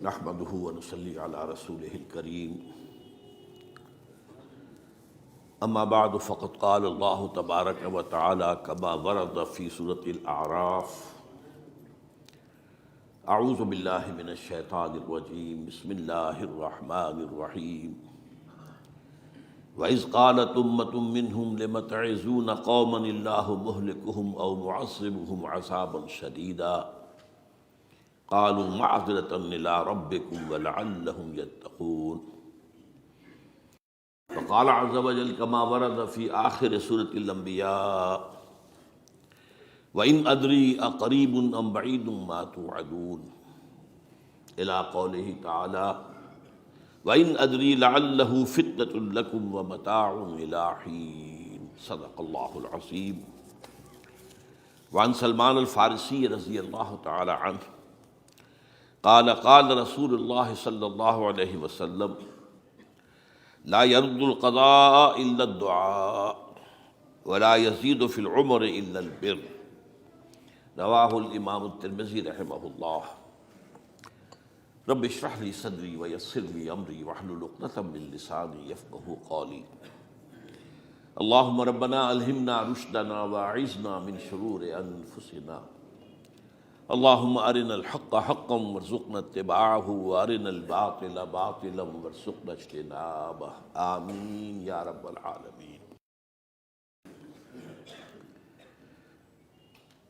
نحمده ونصلي على رسوله الكريم اما بعد فقد قال الله تبارك وتعالى كما ورد في سورة الأعراف اعوذ باللہ من الشیطان الرجیم بسم اللہ الرحمن الرحیم وَإِذْ قَالَتْ أُمَّةٌ مِّنْهُمْ لِمَ تَعِظُونَ قَوْمًا اللَّهُ مُهْلِكُهُمْ أَوْ مُعَذِّبُهُمْ عَذَابًا شَدِيدًا قالوا معذرة إلى ربكم ولعلهم يتقون وقال عز وجل كما ورد في آخر سورة الأنبياء وإن أدري أقريب أم بعيد ما توعدون إلى قوله تعالى وإن أدري لعله فتنة لكم ومتاع إلى حين صدق الله العظيم. وعن سلمان الفارسی رضی اللہ تعالی عنہ قال قال رسول اللہ صلی اللہ علیہ وسلم لا يرد القضاء الا الدعاء ولا يزيد في العمر الا البر رواہ الامام الترمذی رحمہ اللہ. رب اشرح لي صدری ويسر لي امری واحلل عقدۃ من لسانی یفقہوا قولی. اللهم ربنا الہمنا رشدنا واعذنا من شرور انفسنا. اللهم ارنا الحق حقا وارزقنا اتباعه وارنا الباطل باطلا وارزقنا اجتنابه آمین یا رب العالمین.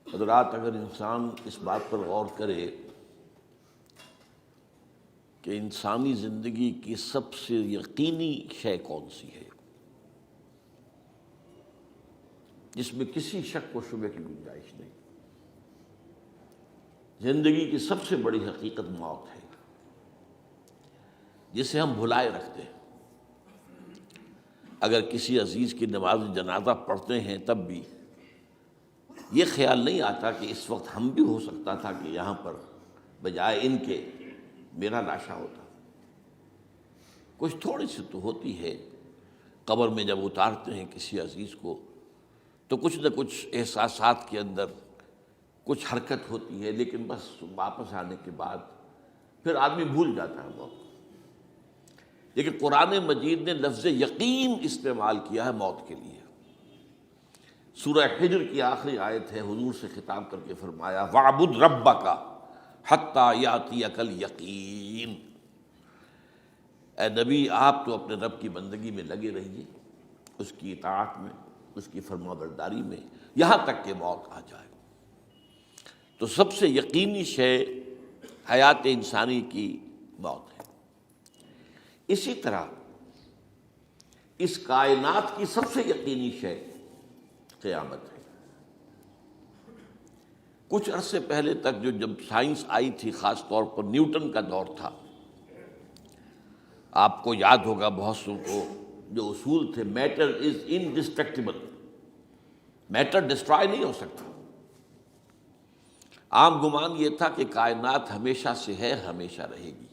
حضرات، اگر انسان اس بات پر غور کرے کہ انسانی زندگی کی سب سے یقینی شے کون سی ہے جس میں کسی شک و شبہ کی گنجائش نہیں، زندگی کی سب سے بڑی حقیقت موت ہے جسے ہم بھلائے رکھتے ہیں. اگر کسی عزیز کی نماز جنازہ پڑھتے ہیں تب بھی یہ خیال نہیں آتا کہ اس وقت ہم بھی ہو سکتا تھا کہ یہاں پر بجائے ان کے میرا لاشا ہوتا. کچھ تھوڑی سی تو ہوتی ہے. قبر میں جب اتارتے ہیں کسی عزیز کو تو کچھ نہ کچھ احساسات کے اندر کچھ حرکت ہوتی ہے، لیکن بس واپس آنے کے بعد پھر آدمی بھول جاتا ہے موت. لیکن قرآن مجید نے لفظ یقین استعمال کیا ہے موت کے لیے. سورہ حجر کی آخری آیت ہے، حضور سے خطاب کر کے فرمایا وَاعْبُدْ رَبَّكَ حَتَّى يَأْتِيَكَ الْيَقِينُ. اے نبی، آپ تو اپنے رب کی بندگی میں لگے رہیے، اس کی اطاعت میں، اس کی فرما برداری میں، یہاں تک کہ موت آ جائے. تو سب سے یقینی شے حیات انسانی کی موت ہے. اسی طرح اس کائنات کی سب سے یقینی شے قیامت ہے. کچھ عرصے پہلے تک جب سائنس آئی تھی، خاص طور پر نیوٹن کا دور تھا، آپ کو یاد ہوگا بہت سو کو جو اصول تھے، میٹر از انڈسٹرکٹیبل، میٹر ڈسٹرائے نہیں ہو سکتا. عام گمان یہ تھا کہ کائنات ہمیشہ سے ہے، ہمیشہ رہے گی.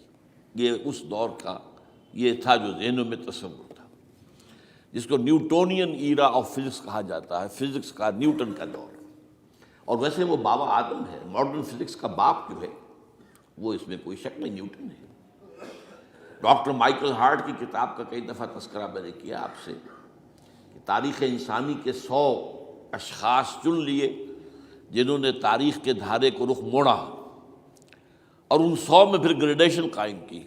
یہ اس دور کا یہ تھا جو ذہنوں میں تصور تھا، جس کو نیوٹونین ایرا آف فزکس کہا جاتا ہے، فزکس کا نیوٹن کا دور. اور ویسے وہ بابا آدم ہے، ماڈرن فزکس کا باپ جو ہے وہ اس میں کوئی شک نہیں، نیوٹن ہے. ڈاکٹر مائیکل ہارٹ کی کتاب کا کئی دفعہ تذکرہ میں نے کیا آپ سے کہ تاریخ انسانی کے 100 اشخاص چن لیے جنہوں نے تاریخ کے دھارے کو رخ موڑا، اور ان 100 میں پھر گریڈیشن قائم کی.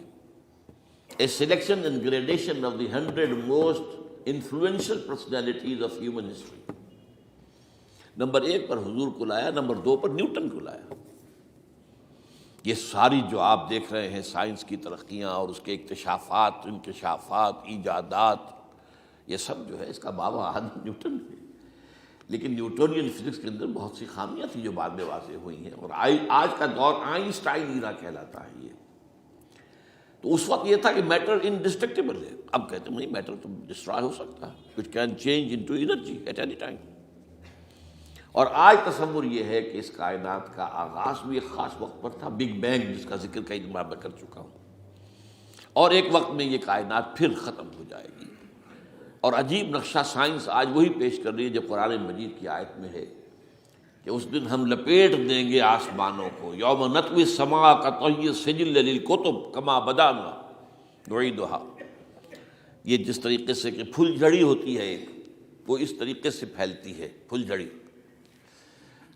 A selection and gradation of the 100 most influential personalities of human history. Number 1 پر حضور کو لایا، نمبر 2 پر نیوٹن کو لایا. یہ ساری جو آپ دیکھ رہے ہیں سائنس کی ترقیاں اور اس کے اکتشافات، انکشافات، ایجادات، یہ سب جو ہے اس کا بابا آدم نیوٹن ہے. لیکن نیوٹونین فزکس کے اندر بہت سی خامیاں تھیں جو بعد میں واضح ہوئی ہیں، اور آج کا دور آئنسٹائن ایرا کہلاتا ہے. یہ تو اس وقت یہ تھا کہ میٹر انڈسٹرکٹیبل ہے. اب کہتے ہیں نہیں، میٹر تو ڈسٹرائے ہو سکتا ہے، it can change into energy at any time. اور آج تصور یہ ہے کہ اس کائنات کا آغاز بھی ایک خاص وقت پر تھا، بگ بینگ، جس کا ذکر کئی بار میں کر چکا ہوں، اور ایک وقت میں یہ کائنات پھر ختم ہو جائے گی. اور عجیب نقشہ سائنس آج وہی پیش کر رہی ہے جو قرآن مجید کی آیت میں ہے کہ اس دن ہم لپیٹ دیں گے آسمانوں کو، یوم نطوی السماء کطی السجل للکتب کما بدانا نعیدھا، یہ جس طریقے سے کہ پھل جھڑی ہوتی ہے ایک، وہ اس طریقے سے پھیلتی ہے پھل جھڑی،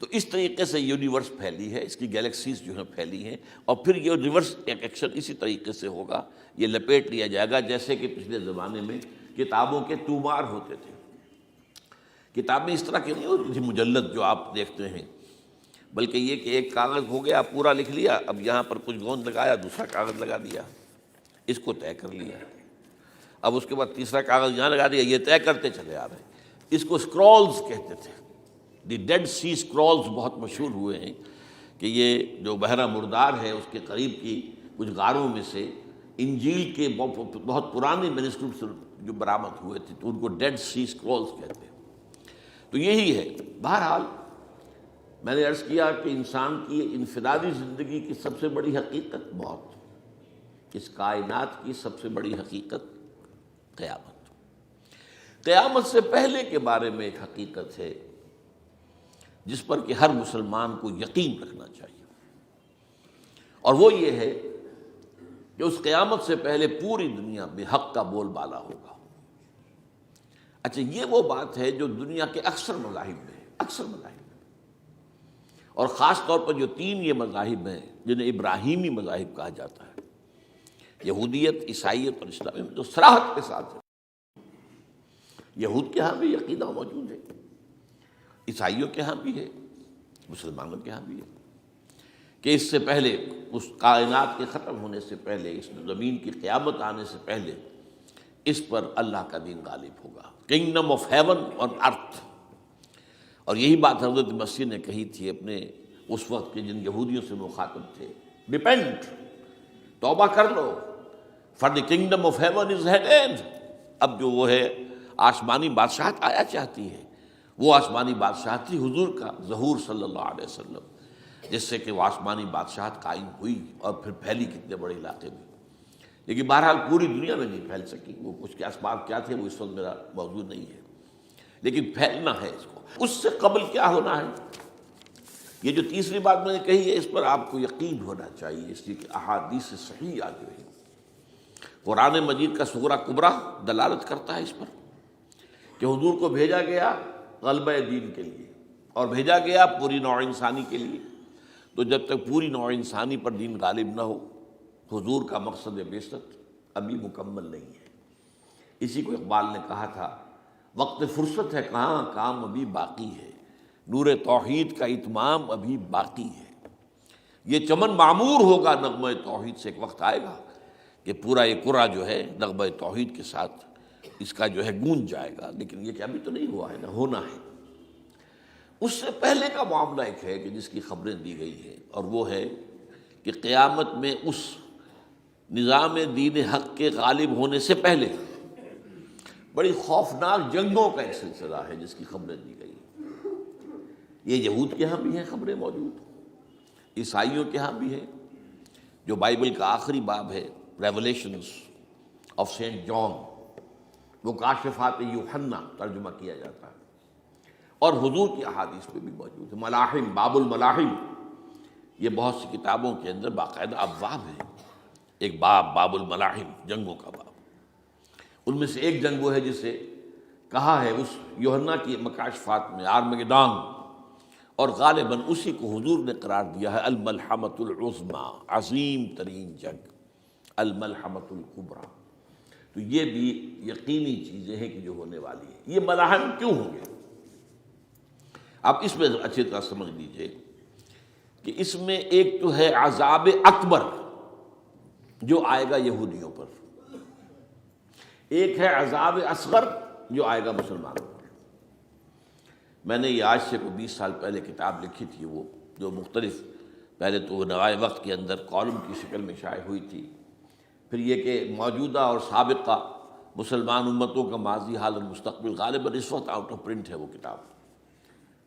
تو اس طریقے سے یونیورس پھیلی ہے، اس کی گیلیکسیز جو ہیں پھیلی ہیں، اور پھر یہ ریورس ایکشن اسی طریقے سے ہوگا، یہ لپیٹ لیا جائے گا جیسے کہ پچھلے زمانے میں کتابوں کے تومار ہوتے تھے۔ کتابیں اس طرح کی نہیں ہوتی تھی مجلد جو آپ دیکھتے ہیں، بلکہ یہ کہ ایک کاغذ ہو گیا پورا لکھ لیا، اب یہاں پر کچھ گوند لگایا، دوسرا کاغذ لگا دیا، اس کو طے کر لیا، اب اس کے بعد تیسرا کاغذ یہاں لگا دیا، یہ طے کرتے چلے آ رہے ہیں۔ اس کو اسکرولز کہتے تھے، دی ڈیڈ سی اسکرولز بہت مشہور ہوئے ہیں کہ یہ جو بحیرہ مردار ہے اس کے قریب کی کچھ غاروں میں سے انجیل کے بہت پرانے مینuscripts جو برآمد ہوئے تھے، تو ان کو ڈیڈ سی اسکرولز کہتے ہیں۔ تو یہی ہے۔ بہرحال میں نے عرض کیا کہ انسان کی انفرادی زندگی کی سب سے بڑی حقیقت موت، اس کائنات کی سب سے بڑی حقیقت قیامت۔ قیامت سے پہلے کے بارے میں ایک حقیقت ہے جس پر کہ ہر مسلمان کو یقین رکھنا چاہیے، اور وہ یہ ہے کہ اس قیامت سے پہلے پوری دنیا میں حق کا بول بالا ہوگا۔ اچھا، یہ وہ بات ہے جو دنیا کے اکثر مذاہب میں ہے، اکثر مذاہب میں، اور خاص طور پر جو تین یہ مذاہب ہیں جنہیں ابراہیمی مذاہب کہا جاتا ہے، یہودیت، عیسائیت اور اسلام، جو صراحت کے ساتھ ہے۔ یہود کے ہاں بھی عقیدہ موجود ہے، عیسائیوں کے ہاں بھی ہے، مسلمانوں کے ہاں بھی ہے، کہ اس سے پہلے، اس کائنات کے ختم ہونے سے پہلے، اس زمین کی قیامت آنے سے پہلے اس پر اللہ کا دین غالب ہوگا، کنگڈم آف ہیون آن ارتھ۔ اور یہی بات حضرت مسیح نے کہی تھی اپنے اس وقت کے جن یہودیوں سے مخاطب تھے، ریپینٹ، توبہ کر لو، for the kingdom of heaven is at hand. اب جو وہ ہے آسمانی بادشاہت آیا چاہتی ہے، وہ آسمانی بادشاہت تھی حضور کا ظہور صلی اللہ علیہ وسلم، جس سے کہ وہ آسمانی بادشاہت قائم ہوئی اور پھر پھیلی کتنے بڑے علاقے میں، لیکن بہرحال پوری دنیا میں نہیں پھیل سکی، وہ کچھ کے اسباب کیا تھے وہ اس وقت میرا موضوع نہیں ہے، لیکن پھیلنا ہے اس کو۔ اس سے قبل کیا ہونا ہے، یہ جو تیسری بات میں نے کہی ہے، اس پر آپ کو یقین ہونا چاہیے، اس لیے کہ احادیث صحیح آ گئی ہے، قرآن مجید کا سغرا کبرا دلالت کرتا ہے اس پر کہ حضور کو بھیجا گیا غلبہ دین کے لیے، اور بھیجا گیا پوری نوع انسانی کے لیے، تو جب تک پوری نوع انسانی پر دین غالب نہ ہو، حضور کا مقصد بعثت ابھی مکمل نہیں ہے۔ اسی کو اقبال نے کہا تھا، وقت فرصت ہے کہاں، کام ابھی باقی ہے، نور توحید کا اتمام ابھی باقی ہے۔ یہ چمن معمور ہوگا نغمہ توحید سے، ایک وقت آئے گا کہ پورا یہ قرہ جو ہے نغمہ توحید کے ساتھ اس کا جو ہے گونج جائے گا، لیکن یہ کہ ابھی تو نہیں ہوا ہے نا، ہونا ہے۔ اس سے پہلے کا معاملہ ایک ہے کہ جس کی خبریں دی گئی ہیں، اور وہ ہے کہ قیامت میں اس نظام دین حق کے غالب ہونے سے پہلے بڑی خوفناک جنگوں کا ایک سلسلہ ہے جس کی خبریں دی گئی ہیں۔ یہ یہود کے ہاں بھی ہیں خبریں موجود، عیسائیوں کے ہاں بھی ہے، جو بائبل کا آخری باب ہے، ریولیشنز آف سینٹ جان، وہ کاشفات یوحنا ترجمہ کیا جاتا ہے، اور حضور کی احادیث پہ بھی موجود ہے۔ ملاحم، باب الملاحم، یہ بہت سی کتابوں کے اندر باقاعدہ ابواب ہے، ایک باب الملاحم، جنگوں کا باب۔ ان میں سے ایک جنگ وہ ہے جسے کہا ہے اس یوحنا کی مکاشفات میں آرمگدان، اور غالباً اسی کو حضور نے قرار دیا ہے الملحمۃ العظمیٰ، عظیم ترین جنگ، الملحمۃ الکبریٰ۔ تو یہ بھی یقینی چیزیں ہیں کہ جو ہونے والی ہیں۔ یہ ملاحم کیوں ہوں گے؟ اب اس میں اچھی طرح سمجھ لیجئے کہ اس میں ایک تو ہے عذاب اکبر جو آئے گا یہودیوں پر، ایک ہے عذاب اصغر جو آئے گا مسلمانوں پر۔ میں نے یہ آج سے 20 سال پہلے کتاب لکھی تھی، وہ جو مختلف، پہلے تو وہ نوائے وقت کے اندر کالم کی شکل میں شائع ہوئی تھی، پھر یہ کہ موجودہ اور سابقہ مسلمان امتوں کا ماضی، حال اور مستقبل، غالباً اس وقت آؤٹ آف پرنٹ ہے وہ کتاب۔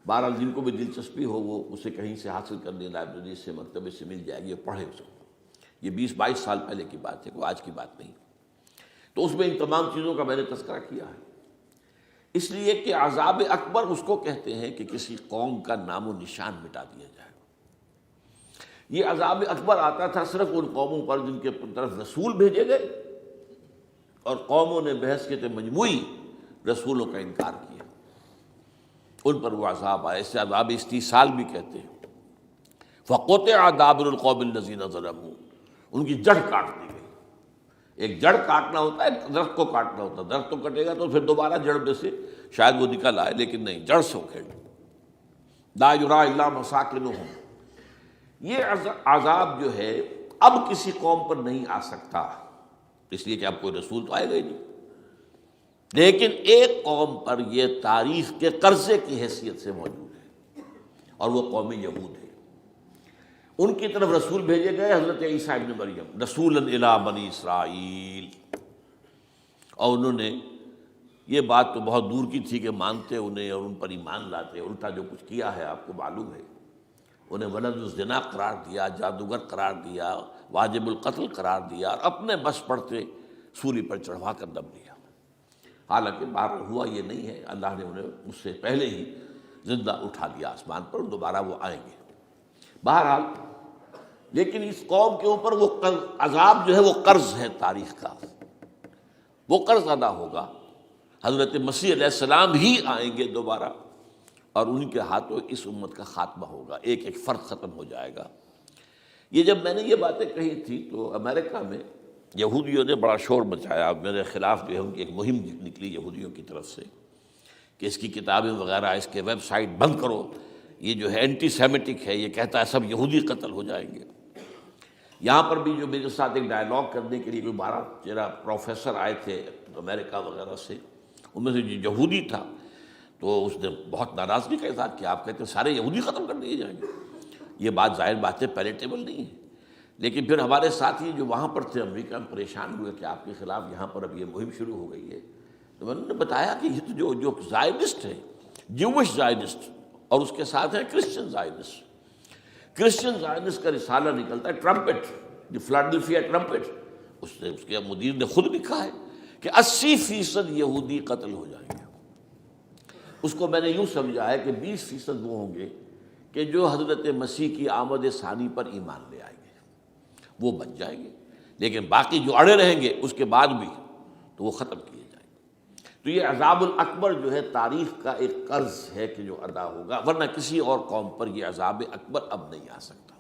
بہرحال جن کو بھی دلچسپی ہو وہ اسے کہیں سے حاصل کر لیں، لائبریری سے، مکتبے سے مل جائے گی، پڑھے اس کو۔ یہ 20-22 سال پہلے کی بات ہے، کوئی آج کی بات نہیں۔ تو اس میں ان تمام چیزوں کا میں نے تذکرہ کیا ہے اس لیے کہ عذاب اکبر اس کو کہتے ہیں کہ کسی قوم کا نام و نشان مٹا دیا جائے۔ یہ عذاب اکبر آتا تھا صرف ان قوموں پر جن کے طرف رسول بھیجے گئے اور قوموں نے بحیثیت مجموعی رسولوں کا انکار کیا، ان پر وہ عذاب آئے۔ اسے عذاب استیصال بھی کہتے ہیں۔ فَقُطِعَ دَابِرُ الْقَوْمِ الَّذِينَ ظَلَمُوا، ان کی جڑ کاٹ دی گئی۔ ایک جڑ کاٹنا ہوتا ہے، ایک درخت کو کاٹنا ہوتا ہے، درخت تو کٹے گا تو پھر دوبارہ جڑ میں سے شاید وہ نکل آئے، لیکن نہیں، جڑ سے اکھیڑ۔ لَا يُرَىٰ إِلَّا مَسَاكِنُهُمْ، یہ عذاب جو ہے اب کسی قوم پر نہیں آ سکتا، اس لیے کہ اب کوئی رسول تو آئے گا ہی نہیں، لیکن ایک قوم پر یہ تاریخ کے قرضے کی حیثیت سے موجود ہے، اور وہ قوم یہود ہے۔ ان کی طرف رسول بھیجے گئے حضرت عیسیٰ ابن مریم، رسولا الی بنی اسرائیل، اور انہوں نے یہ بات تو بہت دور کی تھی کہ مانتے انہیں اور ان پر ایمان لاتے، الٹا جو کچھ کیا ہے آپ کو معلوم ہے، انہیں ولد الزنا قرار دیا، جادوگر قرار دیا، واجب القتل قرار دیا، اور اپنے بس پڑتے سولی پر چڑھوا کر دم لیا۔ حالانکہ بار ہوا یہ نہیں ہے، اللہ نے انہیں اس سے پہلے ہی زندہ اٹھا لیا آسمان پر، دوبارہ وہ آئیں گے۔ بہرحال لیکن اس قوم کے اوپر وہ عذاب جو ہے وہ قرض ہے تاریخ کا، وہ قرض ادا ہوگا۔ حضرت مسیح علیہ السلام ہی آئیں گے دوبارہ، اور ان کے ہاتھوں اس امت کا خاتمہ ہوگا، ایک ایک فرد ختم ہو جائے گا۔ یہ جب میں نے یہ باتیں کہی تھی تو امریکہ میں یہودیوں نے بڑا شور مچایا، میرے خلاف جو ہے ان کی ایک مہم نکلی یہودیوں کی طرف سے کہ اس کی کتابیں وغیرہ، اس کے ویب سائٹ بند کرو، یہ جو ہے اینٹی سیمیٹک ہے، یہ کہتا ہے سب یہودی قتل ہو جائیں گے۔ یہاں پر بھی جو میرے ساتھ ایک ڈائلاگ کرنے کے لیے کوئی 12-13 پروفیسر آئے تھے امریکہ وغیرہ سے، ان میں سے جو یہودی تھا تو اس نے بہت ناراضگی کا اظہار کیا، آپ کہتے ہیں سارے یہودی ختم کر دیے جائیں گے، یہ بات ظاہر بات ہے پیلیٹیبل نہیں ہے۔ لیکن پھر ہمارے ساتھی جو وہاں پر تھے امریکہ میں پریشان ہوئے کہ آپ کے خلاف یہاں پر اب یہ مہم شروع ہو گئی ہے، تو میں نے بتایا کہ یہ تو جو زائنسٹ ہے، جوش زائنسٹ، اور اس کے ساتھ ہے کرسچن زائنسٹ۔ کرسچن زائنسٹ کا رسالہ نکلتا ہے ٹرمپٹ، دی فلاڈلفیا ٹرمپٹ، اس کے مدیر نے خود لکھا ہے کہ 80% یہودی قتل ہو جائیں گے۔ اس کو میں نے یوں سمجھا ہے کہ 20% وہ ہوں گے کہ جو حضرت مسیح کی آمد ثانی پر ایمان لے آئیں گے، وہ بچ جائیں گے، لیکن باقی جو اڑے رہیں گے اس کے بعد بھی تو وہ ختم کیے جائیں گے۔ تو یہ عذاب الاکبر جو ہے تاریخ کا ایک قرض ہے کہ جو ادا ہوگا، ورنہ کسی اور قوم پر یہ عذاب اکبر اب نہیں آ سکتا۔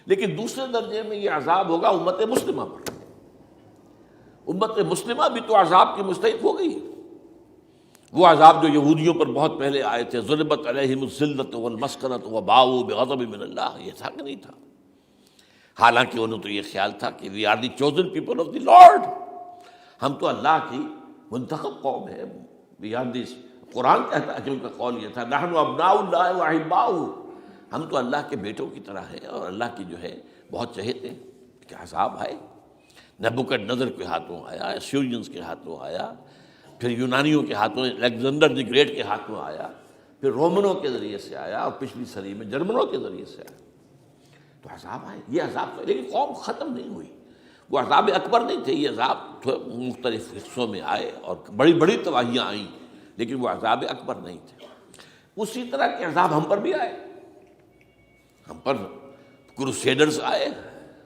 لیکن دوسرے درجے میں یہ عذاب ہوگا امت مسلمہ پر۔ امت مسلمہ بھی تو عذاب کی مستحق ہو گئی ہے۔ وہ عذاب جو یہودیوں پر بہت پہلے آئے تھے، ضربت علیہم الذلۃ والمسکنۃ وباؤوا بغضب من اللہ، یہ تھا کہ نہیں تھا؟ حالانکہ انہوں تو یہ خیال تھا کہ we are the chosen people of the lord, ہم تو اللہ کی منتخب قوم ہے، وی آر دی، قرآن کہتا ہے کہ ان کا قول یہ تھا نحن ابناء اللہ واحباؤہ، ہم تو اللہ کے بیٹوں کی طرح ہیں اور اللہ کی جو ہے بہت چہیتے ہیں۔ کہ عذاب آئے، نبوکدنضر کے ہاتھوں آیا، اسیرینز کے ہاتھوں آیا، پھر یونانیوں کے ہاتھوں، الیگزینڈر دی گریٹ کے ہاتھوں آیا، پھر رومنوں کے ذریعے سے آیا، اور پچھلی صدی میں جرمنوں کے ذریعے سے آیا۔ تو عذاب آئے، یہ عذاب تو، لیکن قوم ختم نہیں ہوئی۔ وہ عذاب اکبر نہیں تھے، یہ عذاب مختلف حصوں میں آئے اور بڑی بڑی تباہیاں آئیں، لیکن وہ عذاب اکبر نہیں تھے۔ اسی طرح کے عذاب ہم پر بھی آئے، ہم پر کروسیڈرز آئے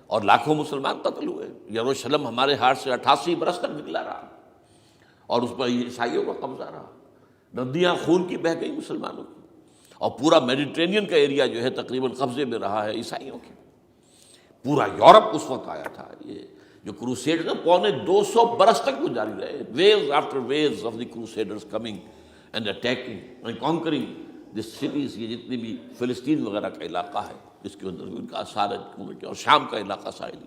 اور لاکھوں مسلمان قتل ہوئے۔ یروشلم ہمارے ہاتھ سے 88 برس تک نکلا رہا، اور اس پر عیسائیوں کا قبضہ رہا، ندیاں خون کی بہہ گئی مسلمانوں کی، اور پورا میڈیٹرینین کا ایریا جو ہے تقریباً قبضے میں رہا ہے عیسائیوں کے۔ پورا یورپ اس وقت آیا تھا۔ یہ جو کروسیڈ 250 برس تک وہ جاری رہے، waves after waves of the crusaders coming and attacking and conquering the cities, یہ جتنی بھی فلسطین وغیرہ کا علاقہ ہے جس کے اندر ان کا اثار ہے، اور شام کا علاقہ ساحلی۔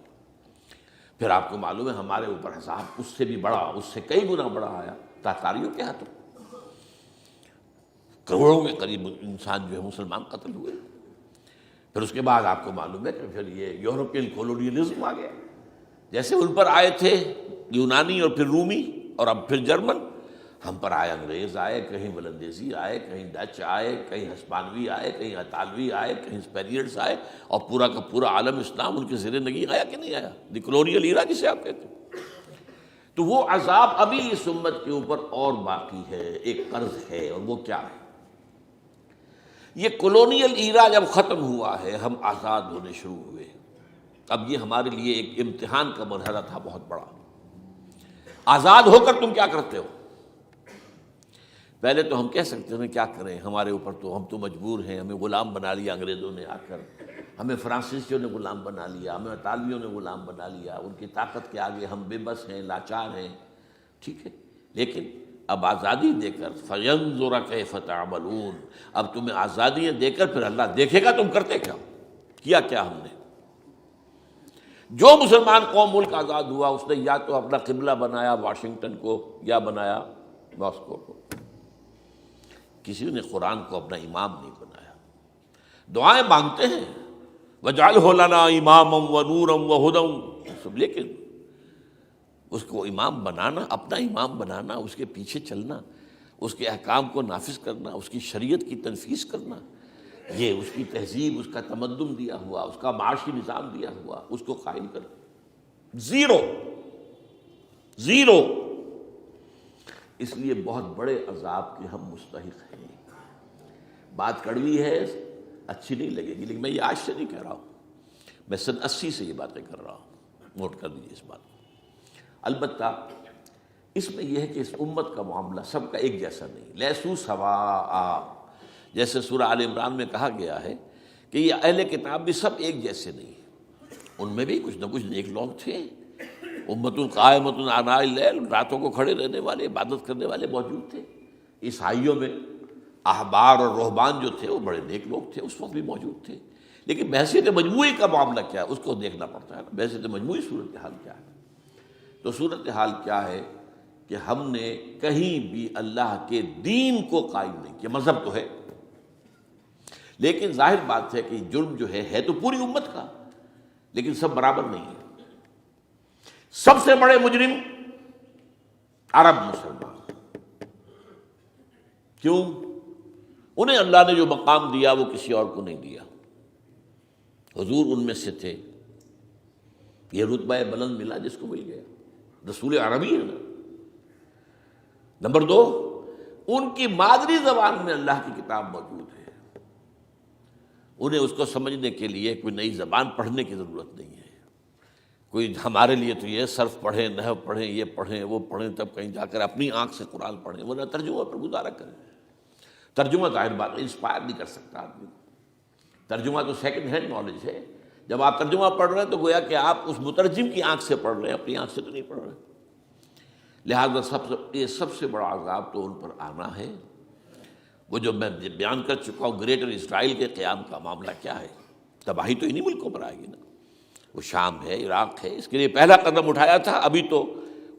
پھر آپ کو معلوم ہے ہمارے اوپر عذاب اس سے بھی بڑا، اس سے کئی گنا بڑا آیا تاتاریوں کے ہاتھوں، کروڑوں کے قریب انسان جو ہے مسلمان قتل ہوئے۔ پھر اس کے بعد آپ کو معلوم ہے کہ پھر یہ یورپین کولونیلزم آ گیا، جیسے ان پر آئے تھے یونانی اور پھر رومی اور اب پھر جرمن، ہم پر آئے انگریز آئے، کہیں ولندیزی آئے، کہیں ڈچ آئے، کہیں ہسپانوی آئے، کہیں اطالوی آئے، کہیں اسپینیئرز آئے، اور پورا کا پورا عالم اسلام ان کے زیر نگین آیا کہ نہیں آیا؟ دی کولونیل ایرا جسے آپ کہتے ہیں۔ تو وہ عذاب ابھی اس امت کے اوپر اور باقی ہے، ایک قرض ہے، اور وہ کیا ہے؟ یہ کولونیل ایرا جب ختم ہوا ہے، ہم آزاد ہونے شروع ہوئے، اب یہ ہمارے لیے ایک امتحان کا مرحلہ تھا بہت بڑا۔ آزاد ہو کر تم کیا کرتے ہو؟ پہلے تو ہم کہہ سکتے ہیں کیا کریں، ہمارے اوپر تو ہم تو مجبور ہیں، ہمیں غلام بنا لیا انگریزوں نے آ کر، ہمیں فرانسیسیوں نے غلام بنا لیا، ہمیں اطالویوں نے غلام بنا لیا، ان کی طاقت کے آگے ہم بے بس ہیں، لاچار ہیں، ٹھیک ہے، لیکن اب آزادی دے کر فَيَنظُرَ كَيْفَ تَعْمَلُونَ، اب تمہیں آزادیاں دے کر پھر اللہ دیکھے گا تم کرتے کیا کیا ہم نے۔ جو مسلمان قوم ملک آزاد ہوا اس نے یا تو اپنا قبلہ بنایا واشنگٹن کو یا بنایا ماسکو کو، کسی نے قرآن کو اپنا امام نہیں بنایا۔ دعائیں مانگتے ہیں وَاجْعَلْهُ لَنَا إِمَامًا وَنُورًا وَهُدًى، لیکن اس کو امام بنانا، اپنا امام بنانا، اس کے پیچھے چلنا، اس کے احکام کو نافذ کرنا، اس کی شریعت کی تنفیذ کرنا، یہ اس کی تہذیب، اس کا تمدن دیا ہوا، اس کا معاشی نظام دیا ہوا، اس کو قائم کرنا، زیرو۔ اس لیے بہت بڑے عذاب کے ہم مستحق ہیں۔ بات کڑوی ہے، اچھی نہیں لگے گی، لیکن میں یہ آج سے نہیں کہہ رہا ہوں، میں سن 80 سے یہ باتیں کر رہا ہوں، نوٹ کر دیجیے اس بات کو۔ البتہ اس میں یہ ہے کہ اس امت کا معاملہ سب کا ایک جیسا نہیں، لیسو سواء، جیسے سورہ آل عمران میں کہا گیا ہے کہ یہ اہل کتاب بھی سب ایک جیسے نہیں، ان میں بھی کچھ نہ کچھ نیک لوگ تھے، امت قائمۃ آناء اللیل، راتوں کو کھڑے رہنے والے، عبادت کرنے والے موجود تھے۔ عیسائیوں میں احبار اور رہبان جو تھے وہ بڑے نیک لوگ تھے، اس وقت بھی موجود تھے، لیکن بحیثیت مجموعی کا معاملہ کیا ہے اس کو دیکھنا پڑتا ہے، بحیثیت مجموعی صورتحال کیا ہے۔ تو صورتحال کیا ہے کہ ہم نے کہیں بھی اللہ کے دین کو قائم نہیں کیا، مذہب تو ہے، لیکن ظاہر بات ہے کہ جرم جو ہے تو پوری امت کا، لیکن سب برابر نہیں ہے۔ سب سے بڑے مجرم عرب مسلمان، کیوں؟ انہیں اللہ نے جو مقام دیا وہ کسی اور کو نہیں دیا، حضور ان میں سے تھے، یہ رتبہ بلند ملا جس کو مل گیا، رسول عربی ہے نا۔ نمبر 2، ان کی مادری زبان میں اللہ کی کتاب موجود ہے، انہیں اس کو سمجھنے کے لیے کوئی نئی زبان پڑھنے کی ضرورت نہیں ہے۔ کوئی ہمارے لیے تو یہ صرف پڑھیں، نحو پڑھیں، یہ پڑھیں، وہ پڑھیں، تب کہیں جا کر اپنی آنکھ سے قرآن پڑھیں، ورنہ ترجمہ پر گزارا کریں۔ ترجمہ ظاہر بات ہے انسپائر نہیں کر سکتا آدمی، ترجمہ تو سیکنڈ ہینڈ نالج ہے۔ جب آپ ترجمہ پڑھ رہے ہیں تو گویا کہ آپ اس مترجم کی آنکھ سے پڑھ رہے ہیں، اپنی آنکھ سے تو نہیں پڑھ رہے۔ لہٰذا یہ سب سے بڑا عذاب تو ان پر آنا ہے۔ وہ جو میں بیان کر چکا ہوں گریٹر اسرائیل کے قیام کا معاملہ کیا ہے، تباہی تو انہی ملکوں پر آئے گی نا، وہ شام ہے، عراق ہے، اس کے لیے پہلا قدم اٹھایا تھا، ابھی تو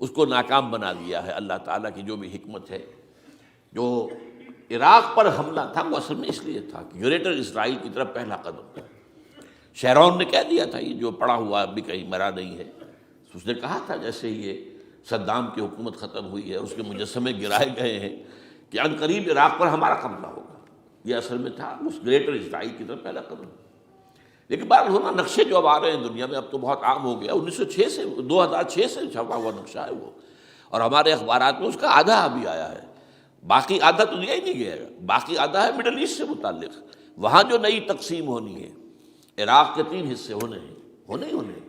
اس کو ناکام بنا دیا ہے۔ اللہ تعالیٰ کی جو بھی حکمت ہے، جو عراق پر حملہ تھا وہ اصل میں اس لیے تھا کہ گریٹر اسرائیل کی طرف پہلا قدم تھا۔ شیرون نے کہہ دیا تھا یہ جو پڑا ہوا اب بھی کہیں مرا نہیں ہے، اس نے کہا تھا جیسے یہ صدام کی حکومت ختم ہوئی ہے، اس کے مجسمے گرائے گئے ہیں کہ ان قریب عراق پر ہمارا قبضہ ہوگا، یہ اصل میں تھا اس گریٹر اسرائیل کی طرف پہلا قدم۔ لیکن بہرحال ہونا نقشے جو اب آ رہے ہیں دنیا میں، اب تو بہت عام ہو گیا، 1906 سے 2006 سے چھپا ہوا نقشہ ہے وہ، اور ہمارے اخبارات میں اس کا آدھا ابھی آیا ہے، باقی آدھا تو دیا ہی نہیں گیا ہے، باقی آدھا ہے مڈل ایسٹ سے متعلق، وہاں جو نئی تقسیم ہونی ہے۔ عراق کے 3 حصے ہونے ہیں،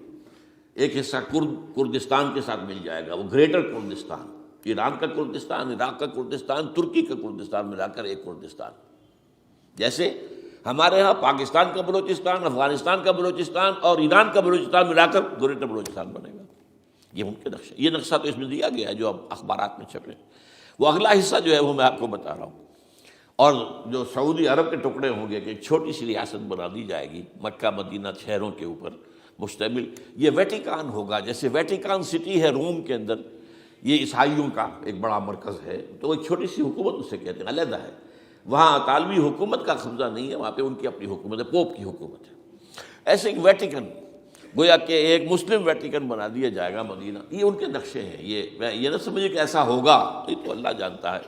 ایک حصہ کردستان کے ساتھ مل جائے گا، وہ گریٹر کردستان، ایران کا کردستان، عراق کا کردستان، ترکی کا کردستان ملا کر ایک کردستان، جیسے ہمارے ہاں پاکستان کا بلوچستان، افغانستان کا بلوچستان اور ایران کا بلوچستان ملا کر گریٹر بلوچستان بنے گا۔ یہ ان کے نقشہ، یہ نقشہ تو اس میں دیا گیا ہے جو اب اخبارات میں چھپے۔ وہ اگلا حصہ جو ہے وہ میں آپ کو بتا رہا ہوں، اور جو سعودی عرب کے ٹکڑے ہوں گے کہ ایک چھوٹی سی ریاست بنا دی جائے گی مکہ مدینہ شہروں کے اوپر مشتمل، یہ ویٹیکان ہوگا، جیسے ویٹیکان سٹی ہے روم کے اندر، یہ عیسائیوں کا ایک بڑا مرکز ہے، تو ایک چھوٹی سی حکومت اسے کہتے ہیں، علیحدہ ہے، وہاں اطالوی حکومت کا قبضہ نہیں ہے، وہاں پہ ان کی اپنی حکومت ہے، پوپ کی حکومت ہے۔ ایسے ایک ویٹیکن، گویا کہ ایک مسلم ویٹیکن بنا دیا جائے گا مدینہ، یہ ان کے نقشے ہیں۔ یہ نہ سمجھے کہ ایسا ہوگا، یہ تو اللہ جانتا ہے،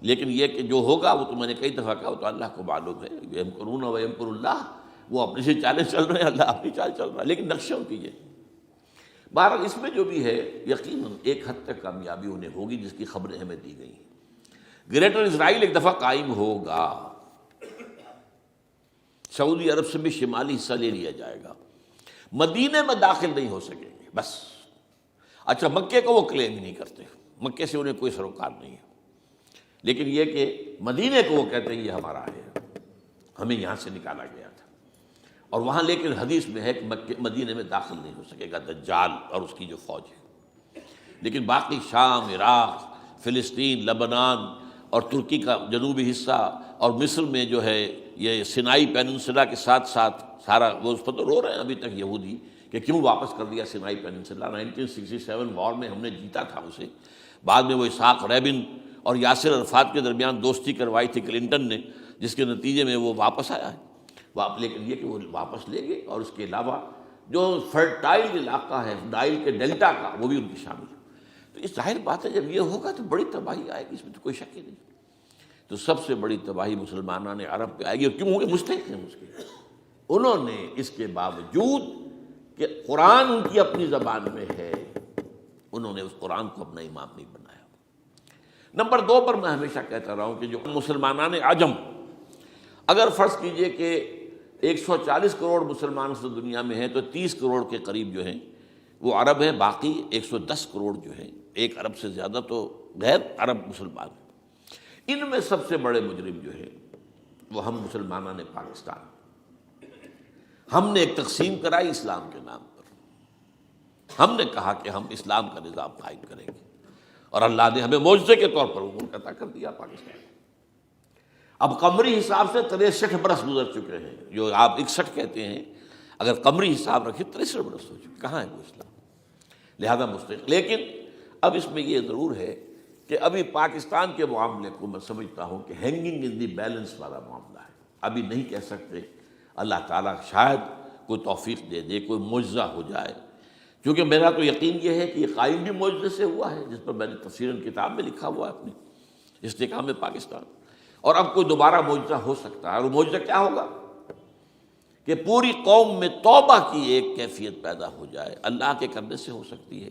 لیکن یہ کہ جو ہوگا وہ تو میں نے کئی دفعہ کہا، وہ تو اللہ کو معلوم ہے، یمکرون و یمکر اللہ، وہ اپنی سے چالیں چل رہے ہیں، اللہ اپنی چال چل رہا ہے، لیکن نقشوں کی یہ بہرحال اس میں جو بھی ہے یقیناً ایک حد تک کامیابی انہیں ہوگی جس کی خبریں ہمیں دی گئی ہیں۔ گریٹر اسرائیل ایک دفعہ قائم ہوگا، سعودی عرب سے بھی شمالی حصہ لے لیا جائے گا، مدینے میں داخل نہیں ہو سکیں گے بس۔ اچھا مکے کو وہ کلیم ہی نہیں کرتے، مکے سے انہیں کوئی سروکار نہیں ہے، لیکن یہ کہ مدینے کو وہ کہتے ہیں یہ ہمارا ہے، ہمیں یہاں سے نکالا گیا تھا، اور وہاں لیکن حدیث میں ہے کہ مدینے میں داخل نہیں ہو سکے گا دجال اور اس کی جو فوج ہے، لیکن باقی شام، عراق، فلسطین، لبنان اور ترکی کا جنوبی حصہ اور مصر میں جو ہے یہ سینائی پیننسلا کے ساتھ ساتھ سارا، وہ اس پر تو رو رہے ہیں ابھی تک یہودی کہ کیوں واپس کر دیا سینائی پیننسلا، 1967 وار میں ہم نے جیتا تھا اسے، بعد میں وہ اسحاق ریبن اور یاسر عرفات کے درمیان دوستی کروائی تھی کلنٹن نے، جس کے نتیجے میں وہ واپس آیا ہے، لیکن یہ کہ وہ واپس لے گئے، اور اس کے علاوہ جو فرٹائل علاقہ ہے نائل کے ڈیلٹا کا وہ بھی ان کی شامل ہے۔ تو اس ظاہر بات ہے جب یہ ہوگا تو بڑی تباہی آئے گی، اس میں تو کوئی شک ہی نہیں۔ تو سب سے بڑی تباہی مسلمانان عرب پہ آئے گی، اور کیوں ہوں گے؟ مستحق ہیں اس کے، انہوں نے اس کے باوجود کہ قرآن ان کی اپنی زبان میں ہے، انہوں نے اس قرآن کو اپنا امام نہیں بنایا۔ نمبر 2 پر میں ہمیشہ کہتا رہا ہوں کہ جو مسلمانان عجم، اگر فرض کیجئے کہ 140 کروڑ مسلمان اس دنیا میں ہیں تو 30 کروڑ کے قریب جو ہیں وہ عرب ہیں، باقی 110 کروڑ جو ہیں، 1 ارب سے زیادہ تو غیر عرب مسلمان ہیں۔ ان میں سب سے بڑے مجرم جو ہیں وہ ہم مسلمانان پاکستان، ہم نے ایک تقسیم کرائی اسلام کے نام پر، ہم نے کہا کہ ہم اسلام کا نظام قائم کریں گے، اور اللہ نے ہمیں معجزے کے طور پر وہ ملک عطا کر دیا پاکستان۔ اب قمری حساب سے 63 برس گزر چکے ہیں، جو آپ 61 کہتے ہیں، اگر قمری حساب رکھیں 63 برس ہو چکے، کہاں ہے وہ اسلام؟ لہذا مستحق۔ لیکن اب اس میں یہ ضرور ہے کہ ابھی پاکستان کے معاملے کو میں سمجھتا ہوں کہ ہینگنگ ان دی بیلنس والا معاملہ ہے، ابھی نہیں کہہ سکتے، اللہ تعالیٰ شاید کوئی توفیق دے دے، کوئی معجزہ ہو جائے، کیونکہ میرا تو یقین یہ ہے کہ یہ قائم بھی معجزے سے ہوا ہے، جس پر میں نے تفسیراً کتاب میں لکھا ہوا ہے اپنی استحکام پاکستان، اور اب کوئی دوبارہ معجزہ ہو سکتا ہے، اور وہ معجزہ کیا ہوگا کہ پوری قوم میں توبہ کی ایک کیفیت پیدا ہو جائے، اللہ کے کرنے سے ہو سکتی ہے۔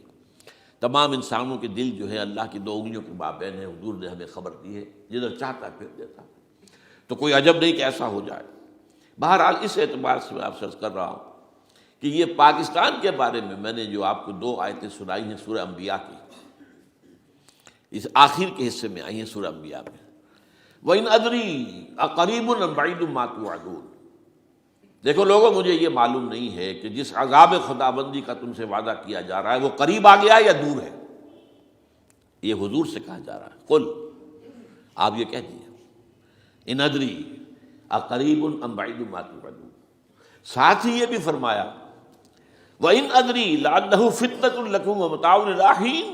تمام انسانوں کے دل جو ہے اللہ کی 2 انگلیوں کے مابین ہے، حضور نے ہمیں خبر دی ہے، جدھر چاہتا ہے پھر دیتا ہے، تو کوئی عجب نہیں کہ ایسا ہو جائے۔ بہرحال اس اعتبار سے میں آپ سے عرض کر رہا ہوں کہ یہ پاکستان کے بارے میں نے جو آپ کو 2 آیتیں سنائی ہیں سورہ انبیاء کی، اس آخر کے حصے میں آئی ہیں سورہ انبیاء میں، وَإِنْ أَدْرِي أَقَرِيبٌ أَمْ بَعِيدٌ مَا تُوعَدُونَ۔ دیکھو لوگوں، مجھے یہ معلوم نہیں ہے کہ جس عذاب خداوندی کا تم سے وعدہ کیا جا رہا ہے وہ قریب آ گیا یا دور ہے، یہ حضور سے کہا جا رہا ہے، قل، آپ یہ کہہ دیجیے، اِنْ أَدْرِي أَقَرِيبٌ أَمْ بَعِيدٌ مَا تُوعَدُونَ۔ ساتھ ہی یہ بھی فرمایا وَإِنْ أَدْرِي لَعَلَّهُ فِتْنَةٌ لَكُمْ وَمَتَاعٌ إِلَىٰ حِينٍ،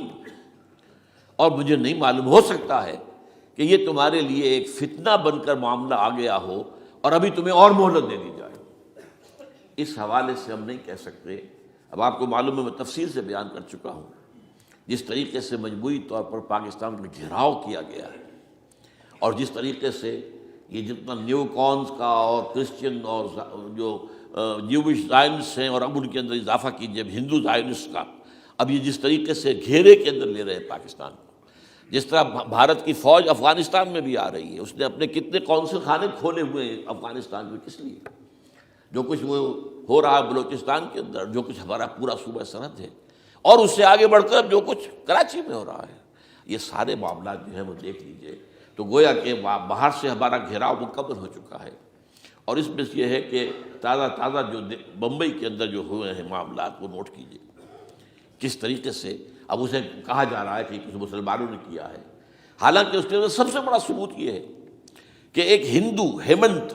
اور مجھے نہیں معلوم، ہو سکتا ہے کہ یہ تمہارے لیے ایک فتنہ بن کر معاملہ آ گیا ہو اور ابھی تمہیں اور مہلت دے دی جائے۔ اس حوالے سے ہم نہیں کہہ سکتے، اب آپ کو معلوم ہے میں تفصیل سے بیان کر چکا ہوں جس طریقے سے مجموعی طور پر پاکستان کا گھیراؤ کیا گیا ہے، اور جس طریقے سے یہ جتنا نیو کونز کا اور کرسچن اور جو جیوش زائنسٹ ہیں، اور اب ان کے اندر اضافہ کیجیے اب ہندو زائنسٹ کا، اب یہ جس طریقے سے گھیرے کے اندر لے رہے ہیں پاکستان کو، جس طرح بھارت کی فوج افغانستان میں بھی آ رہی ہے، اس نے اپنے کتنے قونصل خانے کھولے ہوئے ہیں افغانستان میں، کس لیے؟ جو کچھ وہ ہو رہا ہے بلوچستان کے اندر، جو کچھ ہمارا پورا صوبہ سرحد ہے، اور اس سے آگے بڑھ کر جو کچھ کراچی میں ہو رہا ہے، یہ سارے معاملات جو ہیں وہ دیکھ لیجئے تو گویا کہ باہر سے ہمارا گھیراؤ مکمل ہو چکا ہے، اور اس میں یہ ہے کہ تازہ جو بمبئی کے اندر جو ہوئے ہیں معاملات وہ نوٹ کیجئے کس طریقے سے اب اسے کہا جا رہا ہے کہ کچھ مسلمانوں نے کیا ہے، حالانکہ اس کے اندر سب سے بڑا ثبوت یہ ہے کہ ایک ہندو ہیمنت،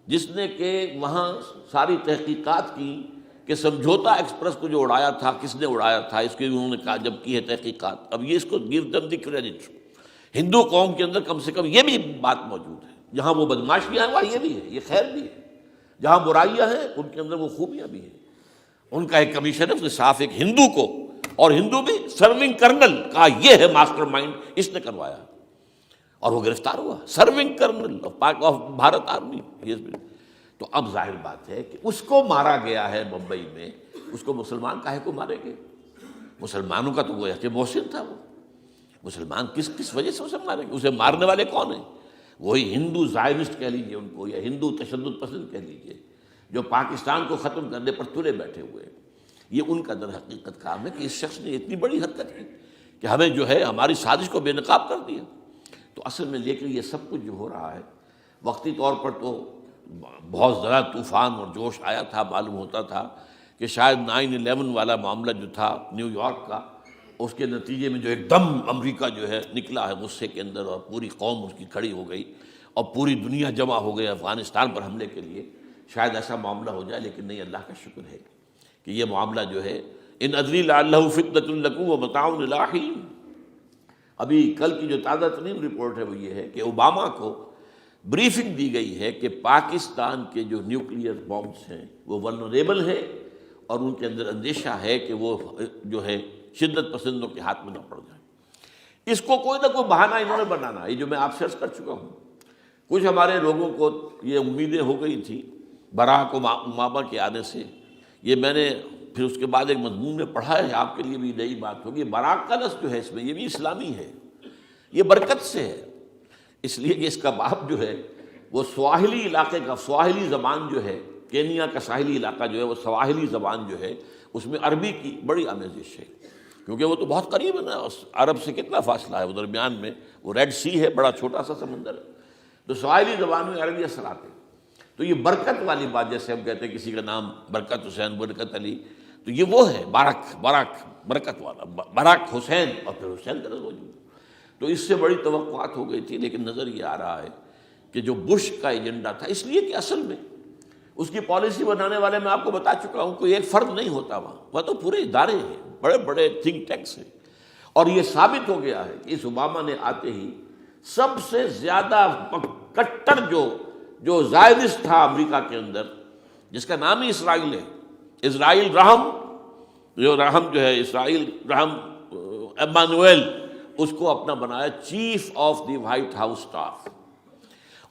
جس نے کہ وہاں ساری تحقیقات کی کہ سمجھوتا ایکسپریس کو جو اڑایا تھا کس نے اڑایا تھا، اس کی انہوں نے کہا جب کی ہے تحقیقات، اب یہ اس کو گیو دم دی کریڈٹ، ہندو قوم کے اندر کم سے کم یہ بھی بات موجود ہے، جہاں وہ بدماشیاں ہیں وہاں یہ بھی ہے، یہ خیر بھی ہے، جہاں برائیاں ہیں ان کے اندر وہ خوبیاں بھی ہیں۔ ان کا ایک کمیشن ہے، اس نے صاف ایک ہندو کو، اور ہندو بھی سرونگ کرنل کہا یہ ہے ماسٹر مائنڈ، اس نے کروایا، اور وہ گرفتار ہوا، serving kernel of Bharat army. تو اب ظاہر بات ہے کہ اس کو مارا گیا ہے ممبئی میں، اس کو مسلمان کاہے کو ماریں گے؟ مسلمانوں کا تو گویا کہ محسن تھا، وہ مسلمان کس وجہ سے اسے ماریں گے؟ اسے مارنے والے کون ہیں؟ وہی ہندو زائرسٹ کہہ لیجیے ان کو، یا ہندو تشدد پسند کہہ لیجیے، جو پاکستان کو ختم کرنے پر تلے بیٹھے ہوئے ہیں۔ یہ ان کا در حقیقت کام ہے کہ اس شخص نے اتنی بڑی حرکت کی کہ ہمیں جو ہے ہماری سازش کو بے نقاب کر دیا۔ تو اصل میں لیکن یہ سب کچھ جو ہو رہا ہے وقتی طور پر تو بہت زیادہ طوفان اور جوش آیا تھا، معلوم ہوتا تھا کہ شاید 9/11 والا معاملہ جو تھا نیو یارک کا، اس کے نتیجے میں جو ایک دم امریکہ جو ہے نکلا ہے غصے کے اندر، اور پوری قوم اس کی کھڑی ہو گئی اور پوری دنیا جمع ہو گئی افغانستان پر حملے کے لیے، شاید ایسا معاملہ ہو جائے۔ لیکن نہیں، اللہ کا شکر ہے کہ یہ معاملہ جو ہے ان ادری لعلہ فتنۃ لکم ومتاع الی حین۔ ابھی کل کی جو تازہ ترین رپورٹ ہے وہ یہ ہے کہ اوباما کو بریفنگ دی گئی ہے کہ پاکستان کے جو نیوکلیئر بامز ہیں وہ ولنریبل ہے، اور ان کے اندر اندیشہ ہے کہ وہ جو ہے شدت پسندوں کے ہاتھ میں نہ پڑ جائے۔ اس کو کوئی نہ کوئی بہانہ انہوں نے بنانا، یہ جو میں آپ سے عرض کر چکا ہوں۔ کچھ ہمارے لوگوں کو یہ امیدیں ہو گئی تھی براک اوباما کے آنے سے، یہ میں نے پھر اس کے بعد ایک مضمون میں پڑھا ہے، آپ کے لیے بھی نئی بات ہوگی۔ براک کا لفظ جو ہے اس میں یہ بھی اسلامی ہے، یہ برکت سے ہے، اس لیے کہ اس کا باپ جو ہے وہ سواحلی علاقے کا، سواحلی زبان جو ہے، کینیا کا ساحلی علاقہ جو ہے وہ سواحلی زبان جو ہے اس میں عربی کی بڑی آمیزش ہے، کیونکہ وہ تو بہت قریب ہے نا، عرب سے کتنا فاصلہ ہے، وہ درمیان میں وہ ریڈ سی ہے، بڑا چھوٹا سا سمندر ہے، تو سواحلی زبان میں عربی اثرات ہیں۔ تو یہ برکت والی بات، جیسے ہم کہتے ہیں کسی کا نام برکت حسین، برکت علی، تو یہ وہ ہے براک برکت والا، براک حسین، اور پھر حسین کا لفظ موجود۔ تو اس سے بڑی توقعات ہو گئی تھی، لیکن نظر یہ آ رہا ہے کہ جو بش کا ایجنڈا تھا، اس لیے کہ اصل میں اس کی پالیسی بنانے والے میں آپ کو بتا چکا ہوں، کوئی ایک فرد نہیں ہوتا وہاں تو پورے ادارے ہیں، بڑے بڑے تھنک ٹینکس ہیں، اور یہ ثابت ہو گیا ہے کہ اس اوباما نے آتے ہی سب سے زیادہ کٹر جو زائرسٹ تھا امریکہ کے اندر، جس کا نام ہی اسرائیل ہے، اسرائیل رحم جو ہے، اسرائیل رحم ایمانویل، اس کو اپنا بنایا chief of the white house staff.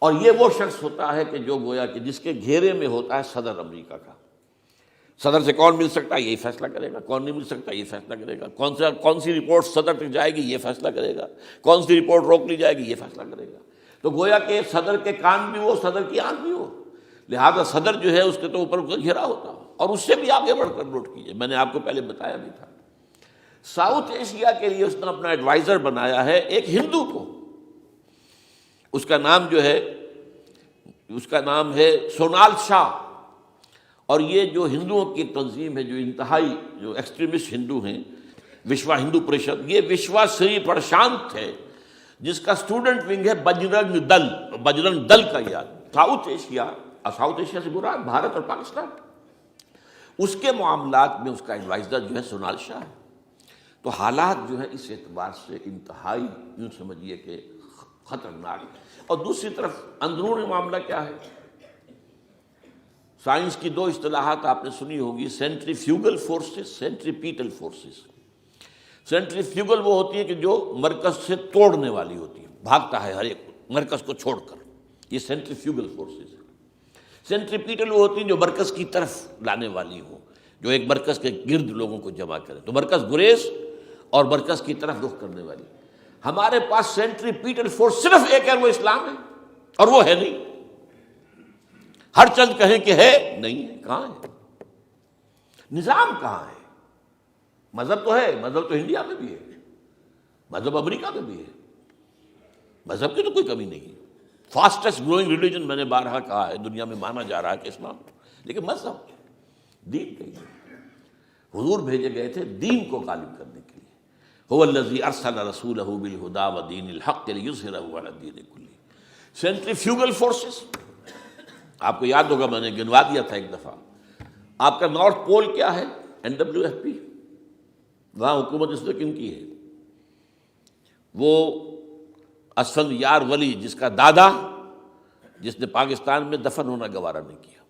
اور یہ وہ شخص ہوتا ہے کہ جو گویا کہ جس کے گھیرے میں ہوتا ہے صدر امریکہ کا۔ صدر سے کون مل سکتا ہے، یہی فیصلہ کرے گا، کون نہیں مل سکتا یہ فیصلہ کرے گا، کون سی رپورٹ صدر تک جائے گی یہ فیصلہ کرے گا، کون سی رپورٹ روک لی جائے گی یہ فیصلہ کرے گا۔ تو گویا کہ صدر کے کان بھی ہو، صدر کی آنکھ بھی ہو، لہذا صدر جو ہے اس کے تو اوپر گھیرا ہوتا ہو۔ اور اس سے بھی آگے بڑھ کر نوٹ کیجیے، میں نے آپ کو پہلے بتایا بھی تھا، ساؤتھ ایشیا کے لیے اس نے اپنا ایڈوائزر بنایا ہے ایک ہندو کو، اس کا نام ہے سونال شاہ۔ اور یہ جو ہندوؤں کی تنظیم ہے، جو انتہائی جو ایکسٹریمسٹ ہندو ہیں، وشوا ہندو پریشد، یہ وشوا سری پرشانت ہے، جس کا اسٹوڈنٹ ونگ ہے بجرنگ دل کا یاد۔ ساؤتھ ایشیا سے مراد بھارت اور پاکستان، اس کے معاملات میں اس کا ایڈوائزر جو ہے سونال شاہ ہے۔ تو حالات جو ہے اس اعتبار سے انتہائی یوں سمجھیے کہ خطرناک۔ اور دوسری طرف اندرون معاملہ کیا ہے؟ سائنس کی دو اصطلاحات آپ نے سنی ہوگی، centrifugal forces, centripetal forces. Centrifugal وہ ہوتی ہے کہ جو مرکز سے توڑنے والی ہوتی ہے، بھاگتا ہے ہر ایک مرکز کو چھوڑ کر، یہ سینٹریفیوگل فورسز ہے۔ سینٹریپیٹل وہ ہوتی ہیں جو مرکز کی طرف لانے والی ہوں، جو ایک مرکز کے گرد لوگوں کو جمع کرے، تو مرکز گریز اور مرکز کی طرف رخ کرنے والی۔ ہمارے پاس سینٹریپیٹل فورس صرف ایک ہے، وہ اسلام ہے، اور وہ ہے نہیں۔ ہر چند کہیں کہ ہے، نہیں ہے، کہاں ہے؟ نظام کہاں ہے؟ مذہب تو ہے، مذہب تو انڈیا میں بھی ہے، مذہب امریکہ میں بھی ہے، مذہب کی تو کوئی کمی نہیں ہے۔ فاسٹسٹ گروئنگ ریلیجن میں نے بارہا کہا ہے، دنیا میں مانا جا رہا ہے کہ اسلام، لیکن مذہب دین نہیں ہے۔ حضور بھیجے گئے تھے دین کو غالب کرنے کے لیے۔ هو الذی ارسل رسولہ بالہدی ودین الحق لیظہرہ علی الدین کلہ۔ سینٹریفیوگل فورسز آپ کو یاد ہوگا، میں نے گنوا دیا تھا ایک دفعہ۔ آپ کا نارتھ پول کیا ہے؟ NWFP، وہاں حکومت اس نے کن کی ہے؟ وہ اسفند یار ولی، جس کا دادا، جس نے پاکستان میں دفن ہونا گوارا نہیں کیا،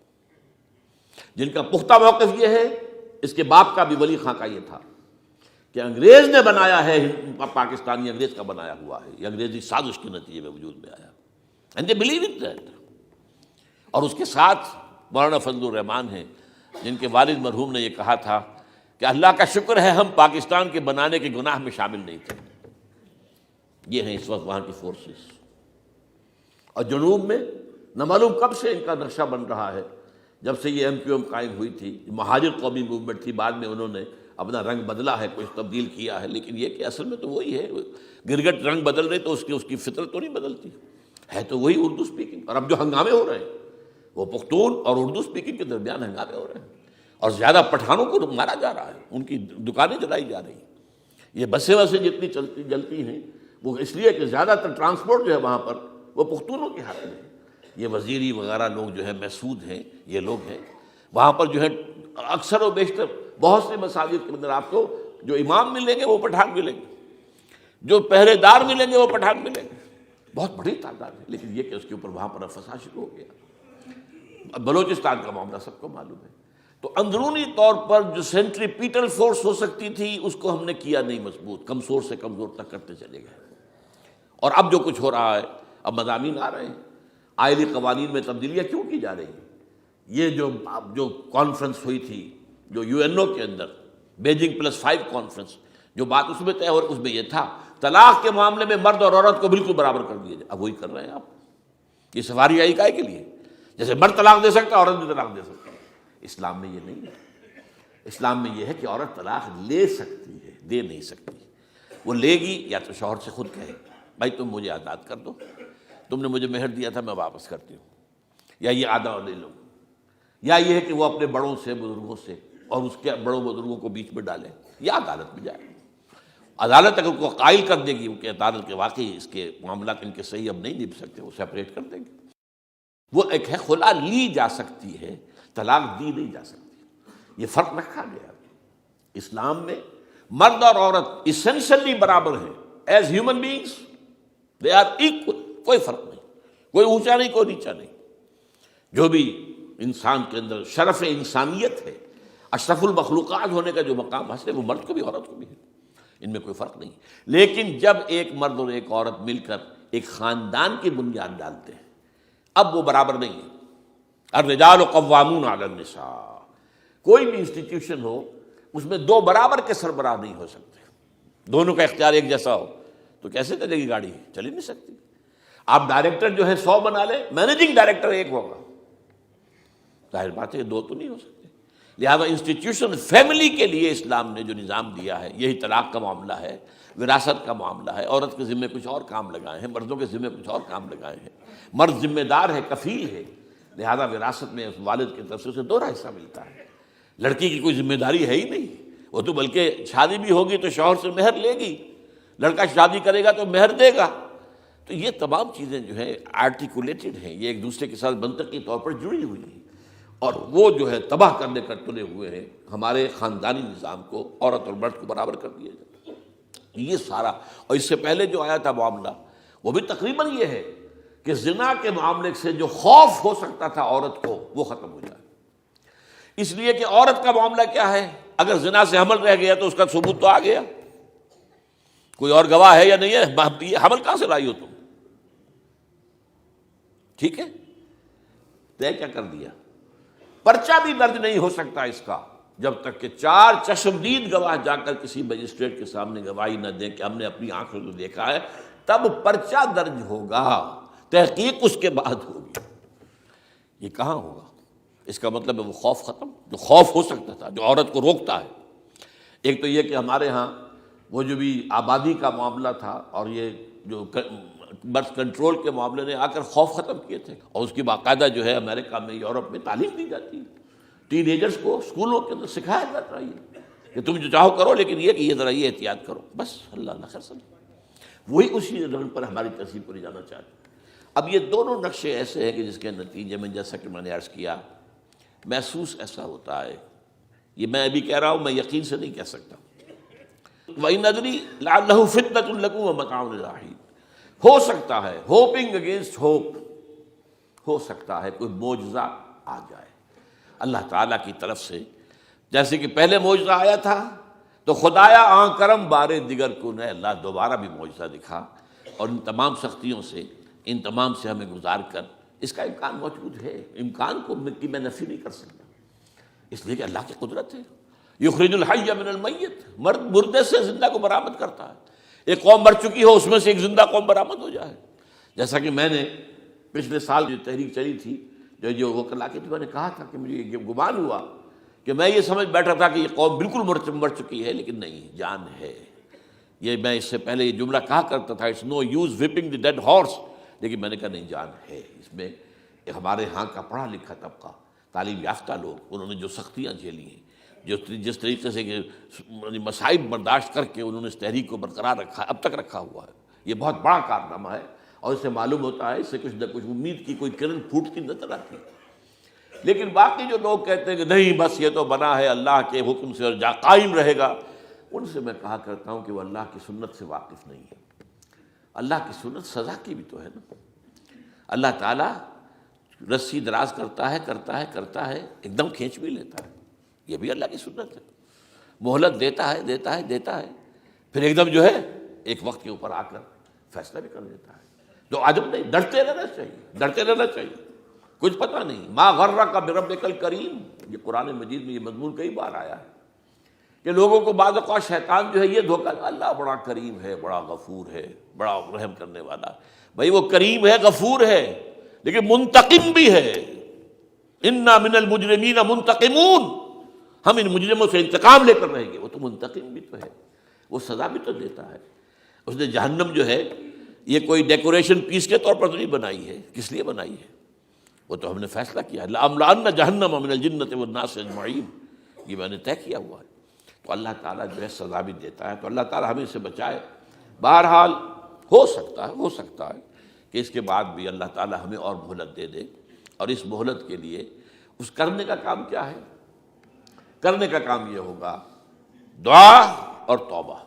جن کا پختہ موقف یہ ہے، اس کے باپ کا بھی ولی خاں کا یہ تھا کہ انگریز نے بنایا ہے، پاکستانی انگریز کا بنایا ہوا ہے، یہ انگریزی سازش کے نتیجے میں وجود میں آیا، and they believe in that. اور اس کے ساتھ مولانا فضل الرحمان ہیں، جن کے والد مرحوم نے یہ کہا تھا کہ اللہ کا شکر ہے ہم پاکستان کے بنانے کے گناہ میں شامل نہیں تھے. یہ ہیں اس وقت وہاں کی فورسز. اور جنوب میں نہ معلوم کب سے ان کا نقشہ بن رہا ہے. جب سے یہ MQM قائم ہوئی تھی، مہاجر قومی موومنٹ تھی، بعد میں انہوں نے اپنا رنگ بدلا ہے، کچھ تبدیل کیا ہے، لیکن یہ کہ اصل میں تو وہی ہے. گرگٹ رنگ بدل رہے تو اس کی فطرت تو نہیں بدلتی ہے، تو وہی اردو سپیکنگ. اور اب جو ہنگامے ہو رہے ہیں وہ پختون اور اردو سپیکنگ کے درمیان ہنگامے ہو رہے ہیں، اور زیادہ پٹھانوں کو مارا جا رہا ہے، ان کی دکانیں جلائی جا رہی ہیں. یہ بسیں جتنی جلتی ہیں وہ اس لیے کہ زیادہ تر ٹرانسپورٹ جو ہے وہاں پر وہ پختونوں کے ہاتھ میں ہے. یہ وزیری وغیرہ لوگ جو ہے محسود ہیں، یہ لوگ ہیں وہاں پر جو ہے. اکثر و بیشتر بہت سے مساجد کے اندر آپ کو جو امام ملیں گے وہ پٹھان ملیں گے، جو پہرے دار ملیں گے وہ پٹھان ملیں گے. بہت بڑی تعداد ہے، لیکن یہ کہ اس کے اوپر وہاں پر فساد شروع ہو گیا. بلوچستان کا معاملہ سب کو معلوم ہے. تو اندرونی طور پر جو سینٹریپیٹل فورس ہو سکتی تھی اس کو ہم نے کیا نہیں مضبوط، کمزور سے کمزور تک کرتے چلے گئے. اور اب جو کچھ ہو رہا ہے، اب مضامین آ رہے ہیں، آئلی قوانین میں تبدیلیاں کیوں کی جا رہی ہیں. یہ جو کانفرنس ہوئی تھی جو UNO کے اندر، بیجنگ +5 کانفرنس، جو بات اس میں طے اور اس میں یہ تھا طلاق کے معاملے میں مرد اور عورت کو بالکل برابر کر دیا جائے. اب وہی کر رہے ہیں آپ. یہ سفاری آئی کائے کے لیے؟ جیسے مرد طلاق دے سکتا ہے عورت بھی طلاق دے سکتا ہے. اسلام میں یہ نہیں ہے. اسلام میں یہ ہے کہ عورت طلاق لے سکتی ہے، دے نہیں سکتی. وہ لے گی یا تو شوہر سے خود کہے بھائی تم مجھے آزاد کر دو، تم نے مجھے مہر دیا تھا میں واپس کرتی ہوں، یا یہ آدھا لے لو. یا یہ ہے کہ وہ اپنے بڑوں سے، بزرگوں سے، اور اس کے بڑوں بزرگوں کو بیچ میں ڈالے، یا عدالت میں جائے. عدالت اگر کو قائل کر دے گی کہ عدالت کے واقعی اس کے معاملات ان کے صحیح اب نہیں نبھ سکتے، وہ سیپریٹ کر دیں گے. وہ ایک ہے خلا لی جا سکتی ہے، طلاق دی نہیں جا سکتی. یہ فرق رکھا گیا. اسلام میں مرد اور عورت اسینشلی برابر ہیں. As human beings they are equal. کوئی فرق نہیں، کوئی اونچا نہیں، کوئی نیچا نہیں. جو بھی انسان کے اندر شرف انسانیت ہے، اشرف المخلوقات ہونے کا جو مقام حاصل ہے، وہ مرد کو بھی عورت کو بھی ہے. ان میں کوئی فرق نہیں. لیکن جب ایک مرد اور ایک عورت مل کر ایک خاندان کی بنیاد ڈالتے ہیں، اب وہ برابر نہیں ہے. الرجال قوامون علی النساء. کوئی بھی انسٹیٹیوشن ہو اس میں دو برابر کے سربراہ نہیں ہو سکتے. دونوں کا اختیار ایک جیسا ہو تو کیسے چلے گی گاڑی؟ چل ہی نہیں سکتی. آپ ڈائریکٹر جو ہے 100 بنا لیں، مینیجنگ ڈائریکٹر ایک ہوگا. ظاہر بات ہے دو تو نہیں ہو سکتے. لہذا انسٹیٹیوشن فیملی کے لیے اسلام نے جو نظام دیا ہے، یہی طلاق کا معاملہ ہے، وراثت کا معاملہ ہے. عورت کے ذمے کچھ اور کام لگائے ہیں، مردوں کے ذمے کچھ اور کام لگائے ہیں. مرد ذمہ دار ہے، کفیل ہے، لہذا وراثت میں والد کی طرف سے اسے 2 حصہ ملتا ہے. لڑکی کی کوئی ذمہ داری ہے ہی نہیں. وہ تو بلکہ شادی بھی ہوگی تو شوہر سے مہر لے گی، لڑکا شادی کرے گا تو مہر دے گا. تو یہ تمام چیزیں جو ہیں آرٹیکولیٹڈ ہیں، یہ ایک دوسرے کے ساتھ منطقی طور پر جڑی ہوئی ہیں، اور وہ جو ہے تباہ کرنے کر تلے ہوئے ہیں ہمارے خاندانی نظام کو. عورت اور مرد کو برابر کر دیا جائے. یہ سارا، اور اس سے پہلے جو آیا تھا معاملہ وہ بھی تقریباً یہ ہے کہ زنا کے معاملے سے جو خوف ہو سکتا تھا عورت کو وہ ختم ہو جائے. اس لیے کہ عورت کا معاملہ کیا ہے، اگر زنا سے حمل رہ گیا تو اس کا ثبوت تو آ گیا، کوئی اور گواہ ہے یا نہیں ہے، یہ حمل کہاں سے لائی ہو تم؟ ٹھیک ہے، طے کیا کر دیا. پرچہ بھی درج نہیں ہو سکتا اس کا جب تک کہ 4 چشمدید گواہ جا کر کسی مجسٹریٹ کے سامنے گواہی نہ دیں کہ ہم نے اپنی آنکھوں سے دیکھا ہے. تب پرچہ درج ہوگا، تحقیق اس کے بعد ہوگی. یہ کہاں ہوگا؟ اس کا مطلب ہے وہ خوف ختم، جو خوف ہو سکتا تھا، جو عورت کو روکتا ہے. ایک تو یہ کہ ہمارے ہاں وہ جو بھی آبادی کا معاملہ تھا اور یہ جو برتھ کنٹرول کے معاملے نے آ کر خوف ختم کیے تھے، اور اس کی باقاعدہ جو ہے امریکہ میں، یورپ میں تعلیم دی جاتی ہے. ٹین ایجرز کو اسکولوں کے اندر سکھایا جاتا ہے کہ تم جو چاہو کرو، لیکن یہ کہ یہ ذرا یہ احتیاط کرو. بس اللہ نہ خیر سمجھے. وہی اسی رنگ پر ہماری تہذیب کو لے جانا چاہتے ہیں. اب یہ دونوں نقشے ایسے ہیں کہ جس کے نتیجے میں جیسا کہ میں نے عرض کیا، محسوس ایسا ہوتا ہے. یہ میں ابھی کہہ رہا ہوں، میں یقین سے نہیں کہہ سکتا. وَإِنْ أَدْرِي لَعَلَّهُ فِتْنَةٌ لَكُمْ وَمَتَاعٌ إِلَىٰ حِينٍ. ہو سکتا ہے، ہوپنگ اگینسٹ ہوپ، ہو سکتا ہے کوئی معجزہ آ جائے اللہ تعالیٰ کی طرف سے. جیسے کہ پہلے معجزہ آیا تھا تو خدایا آن کرم بارے دیگر کو نے اللہ دوبارہ بھی معجزہ دکھا، اور ان تمام سختیوں سے، ان تمام سے ہمیں گزار کر اس کا امکان موجود ہے. امکان کو میں نفی نہیں کر سکتا. اس لیے کہ اللہ کی قدرت ہے، یخرج الحی من المیت، مردے سے زندہ کو برآمد کرتا ہے۔ ایک قوم مر چکی ہو، اس میں سے ایک زندہ قوم برآمد ہو جائے۔ جیسا کہ میں نے پچھلے سال جو تحریک چلی تھی، جو وہ کلا کی تھی، میں نے کہا تھا کہ مجھے یہ گمان ہوا کہ میں یہ سمجھ بیٹھا تھا کہ یہ قوم بالکل مر چکی ہے، لیکن نہیں، جان ہے۔ یہ میں اس سے پہلے یہ جملہ کہا کرتا تھا، it's no use whipping the dead horse, لیکن میں نے کہا نہیں، جان ہے اس میں۔ ہمارے ہاں کا پڑھا لکھا طبقہ، تعلیم یافتہ لوگ، انہوں نے جو سختیاں جھیلی ہیں، جس طریقے سے کہ مصائب برداشت کر کے انہوں نے اس تحریک کو برقرار رکھا، اب تک رکھا ہوا ہے، یہ بہت بڑا کارنامہ ہے۔ اور اس سے معلوم ہوتا ہے، اس سے کچھ نہ کچھ امید کی کوئی کرن پھوٹتی نظر آتی ہے۔ لیکن باقی جو لوگ کہتے ہیں کہ نہیں بس یہ تو بنا ہے اللہ کے حکم سے اور قائم رہے گا، ان سے میں کہا کرتا ہوں کہ وہ اللہ کی سنت سے واقف نہیں ہے۔ اللہ کی سنت سزا کی بھی تو ہے نا۔ اللہ تعالیٰ رسی دراز کرتا ہے، ایک دم کھینچ بھی لیتا ہے، یہ بھی اللہ کی سنت ہے۔ مہلت دیتا ہے، پھر ایک دم جو ہے ایک وقت کے اوپر آ کر فیصلہ بھی کر دیتا ہے۔ جو عجب نہیں، ڈرتے رہنا چاہیے، کچھ پتہ نہیں۔ ما غرک بربک الکریم، یہ قرآن مجید میں یہ مضمون کئی بار آیا ہے کہ لوگوں کو بعض اوقات شیطان جو ہے یہ دھوکہ، اللہ بڑا کریم ہے، بڑا غفور ہے، بڑا رحم کرنے والا۔ بھائی وہ کریم ہے، غفور ہے، لیکن منتقم بھی ہے۔ انا من المجرمین منتقمون، ہم ان مجرموں سے انتقام لے کر رہیں گے۔ وہ تو منتقم بھی تو ہے، وہ سزا بھی تو دیتا ہے۔ اس نے جہنم جو ہے یہ کوئی ڈیکوریشن پیس کے طور پر تو نہیں بنائی ہے، کس لیے بنائی ہے؟ وہ تو ہم نے فیصلہ کیا ہے، لَأَمْلَأَنَّ جَهَنَّمَ مِنَ الْجِنَّةِ وَالنَّاسِ أَجْمَعِينَ، یہ میں نے طے کیا ہوا ہے۔ تو اللہ تعالیٰ جو ہے سزا بھی دیتا ہے، تو اللہ تعالیٰ ہمیں اس سے بچائے۔ بہرحال ہو سکتا ہے کہ اس کے بعد بھی اللہ تعالیٰ ہمیں اور مہلت دے دے، اور اس مہلت کے لیے اس کرنے کا کام کیا ہے؟ کرنے کا کام یہ ہوگا دعا اور توبہ۔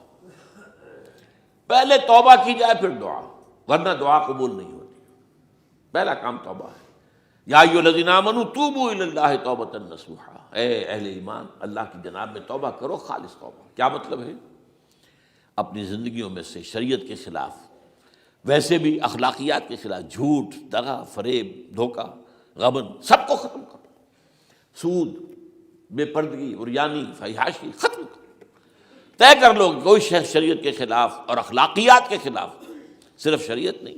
پہلے توبہ کی جائے پھر دعا، ورنہ دعا قبول نہیں ہوتی۔ پہلا کام توبہ ہے۔ یا ایھا الذین آمنوا توبوا الی اللہ توبۃ نصوحا، اے اہل ایمان اللہ کی جناب میں توبہ کرو، خالص توبہ۔ کیا مطلب ہے؟ اپنی زندگیوں میں سے شریعت کے خلاف، ویسے بھی اخلاقیات کے خلاف، جھوٹ، دغا، فریب، دھوکہ، غبن، سب کو ختم کرو۔ سود، بے پردگی، عریانی، فحاشی ختم کرو۔ طے کر لو کہ کوئی شخص شریعت کے خلاف اور اخلاقیات کے خلاف، صرف شریعت نہیں،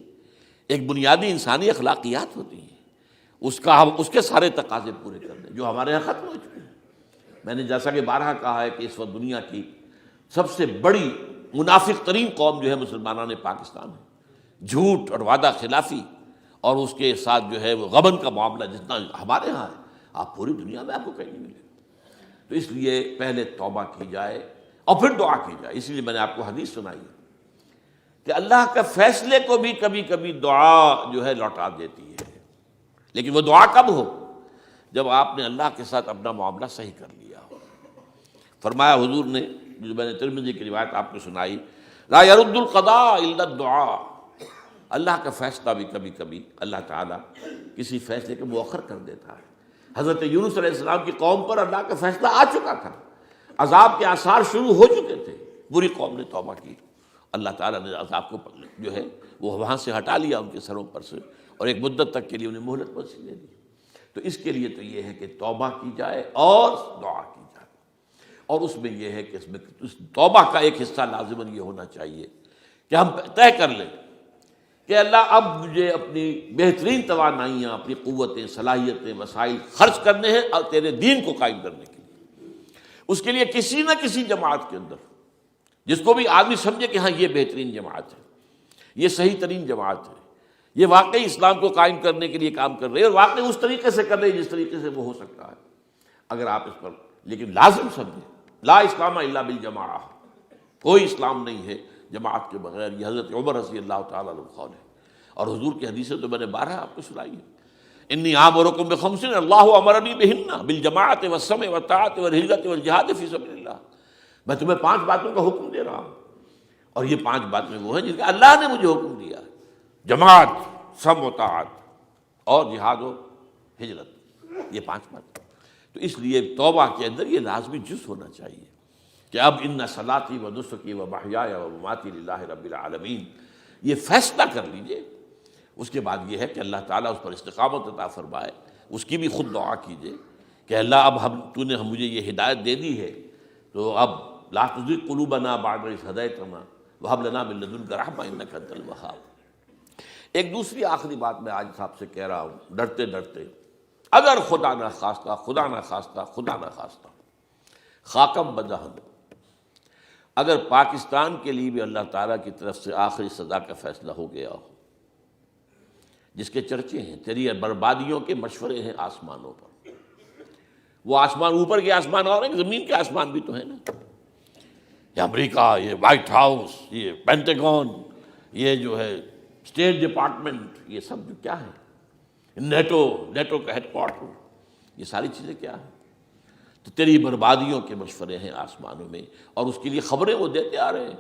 ایک بنیادی انسانی اخلاقیات ہوتی ہیں، اس کے سارے تقاضے پورے کر دیں جو ہمارے یہاں ختم ہو چکے ہیں۔ میں نے جیسا کہ بارہا کہا ہے کہ اس وقت دنیا کی سب سے بڑی منافق ترین قوم جو ہے مسلمانان پاکستان ہے۔ جھوٹ اور وعدہ خلافی اور اس کے ساتھ جو ہے وہ غبن کا معاملہ جتنا ہمارے ہاں ہے، آپ پوری دنیا میں آپ کو کہیں نہیں ملے گا۔ تو اس لیے پہلے توبہ کی جائے اور پھر دعا کی جائے۔ اس لیے میں نے آپ کو حدیث سنائی ہے کہ اللہ کے فیصلے کو بھی کبھی کبھی دعا جو ہے لوٹا دیتی ہے، لیکن وہ دعا کب ہو؟ جب آپ نے اللہ کے ساتھ اپنا معاملہ صحیح کر لیا ہو۔ فرمایا حضور نے، جو میں نے ترمذی کی روایت آپ کو سنائی، لا يرد القضاء الا الدعاء، اللہ کا فیصلہ بھی کبھی کبھی اللہ تعالیٰ کسی فیصلے کو مؤخر کر دیتا ہے۔ حضرت یونس علیہ السلام کی قوم پر اللہ کا فیصلہ آ چکا تھا، عذاب کے آثار شروع ہو چکے تھے، پوری قوم نے توبہ کی، اللہ تعالیٰ نے عذاب کو جو ہے وہ وہاں سے ہٹا لیا ان کے سروں پر سے، اور ایک مدت تک کے لیے انہیں مہلت وسیع دے دی۔ تو اس کے لیے تو یہ ہے کہ توبہ کی جائے اور دعا کی جائے، اور اس میں یہ ہے کہ اس میں توبہ کا ایک حصہ لازماً یہ ہونا چاہیے کہ ہم طے کر لیں کہ اللہ اب مجھے اپنی بہترین توانائیاں، اپنی قوتیں، صلاحیتیں، وسائل خرچ کرنے ہیں اور تیرے دین کو قائم کرنے کے لیے۔ اس کے لیے کسی نہ کسی جماعت کے اندر، جس کو بھی آدمی سمجھے کہ ہاں یہ بہترین جماعت ہے، یہ صحیح ترین جماعت ہے، یہ واقعی اسلام کو قائم کرنے کے لیے کام کر رہے ہیں، اور واقعی اس طریقے سے کر رہے ہیں جس طریقے سے وہ ہو سکتا ہے، اگر آپ اس پر، لیکن لازم سمجھیں لا اسلام الا بالجماعہ، کوئی اسلام نہیں ہے جماعت کے بغیر۔ یہ حضرت عمر رضی اللہ تعالیٰ عنہ قول ہے، اور حضور کی حدیثیں تو میں نے بارہا آپ کو سنائی ہے۔ انی آمرکم بخمس اللہ امرنی بہن بالجماعۃ والسمع والطاعۃ والہجرۃ والجہاد فی سبیل اللہ، میں تمہیں 5 باتوں کا حکم دے رہا ہوں، اور یہ 5 باتیں وہ ہیں جن کا اللہ نے مجھے حکم دیا ہے، جماعت، سمع و طاعت اور جہاد و ہجرت، یہ 5 باتیں۔ تو اس لیے توبہ کے اندر یہ لازمی جز ہونا چاہیے کہ اب ان صلاتی و نسکی و محیای و مماتی للہ رب العالمین، یہ فیصلہ کر لیجئے۔ اس کے بعد یہ ہے کہ اللہ تعالیٰ اس پر استقامت عطا فرمائے، اس کی بھی خود دعا کیجئے کہ اللہ اب تو نے مجھے یہ ہدایت دے دی ہے، تو اب لا تزغ قلوبنا بعد إذ هديتنا وهب لنا من لدنك رحمة إنك أنت الوهاب۔ ایک دوسری آخری بات میں آج صاحب سے کہہ رہا ہوں ڈرتے ڈرتے، اگر خدا نہ خواستہ خدا نہ خواستہ خدا نہ خواستہ خاکم بدہن، اگر پاکستان کے لیے بھی اللہ تعالیٰ کی طرف سے آخری سزا کا فیصلہ ہو گیا ہو، جس کے چرچے ہیں، تیری بربادیوں کے مشورے ہیں آسمانوں پر، وہ آسمان اوپر کے آسمان اور ہیں، زمین کے آسمان بھی تو ہیں نا، یہ امریکہ، یہ وائٹ ہاؤس، یہ پینٹاگون، یہ جو ہے اسٹیٹ ڈپارٹمنٹ، یہ سب جو کیا ہے، نیٹو کا ہیڈ کوارٹر، یہ ساری چیزیں کیا ہیں؟ تو تیری بربادیوں کے مشورے ہیں آسمانوں میں، اور اس کے لیے خبریں وہ دیتے آ رہے ہیں۔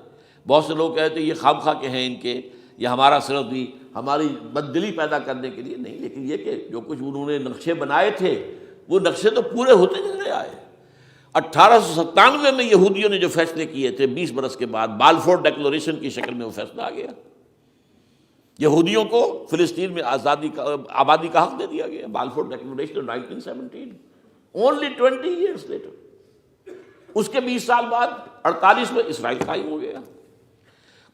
بہت سے لوگ کہتے ہیں یہ خام خواہ کے ہیں ان کے، یہ ہمارا صرف بھی ہماری بددلی پیدا کرنے کے لیے نہیں، لیکن یہ کہ جو کچھ انہوں نے نقشے بنائے تھے وہ نقشے تو پورے ہوتے چلے آئے۔ 1897 میں یہودیوں نے جو فیصلے کیے تھے، 20 برس کے بعد بالفور ڈیکلریشن کی شکل میں وہ فیصلہ آ گیا، یہودیوں کو فلسطین میں آبادی کا حق دے دیا گیا، Balfour declaration 1917، only 20 years later. اس کے 20 سال بعد 48 میں اسرائیل قائم ہو گیا۔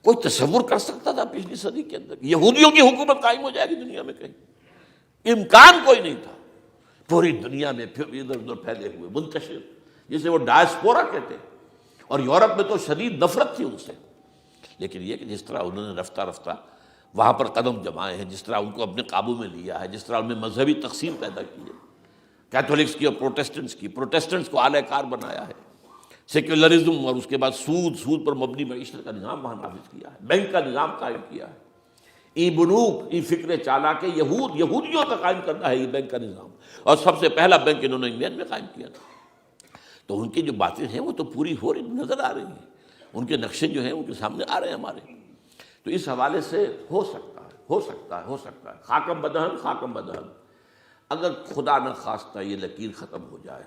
کوئی تصور کر سکتا تھا پچھلی صدی کے اندر یہودیوں کی حکومت قائم ہو جائے گی دنیا میں؟ کہیں امکان کوئی نہیں تھا۔ پوری دنیا میں پھر ادھر ادھر پھیلے ہوئے، منتشر، جسے وہ ڈائسپورا کہتے ہیں، اور یورپ میں تو شدید نفرت تھی ان سے۔ لیکن یہ کہ جس طرح انہوں نے رفتہ رفتہ وہاں پر قدم جمائے ہیں، جس طرح ان کو اپنے قابو میں لیا ہے، جس طرح ان میں مذہبی تقسیم پیدا کی ہے، کیتھولکس کی اور پروٹیسٹنٹس کو اعلی کار بنایا ہے، سیکولرزم اور اس کے بعد سود پر مبنی معیشت کا نظام وہاں نافذ کیا ہے، بینک کا نظام قائم کیا ہے، ای بنوک، ای فکر چالاک یہودیوں کا قائم کرنا ہے یہ بینک کا نظام، اور سب سے پہلا بینک انہوں نے انگلینڈ میں قائم کیا تھا۔ تو ان کی جو باتیں ہیں وہ تو پوری ہو رہی نظر آ رہی ہیں، ان کے نقشے جو ہیں ان کے سامنے آ رہے ہیں ہمارے۔ تو اس حوالے سے ہو سکتا ہے خاکم بدہن، اگر خدا نہ خواستہ یہ لکیر ختم ہو جائے،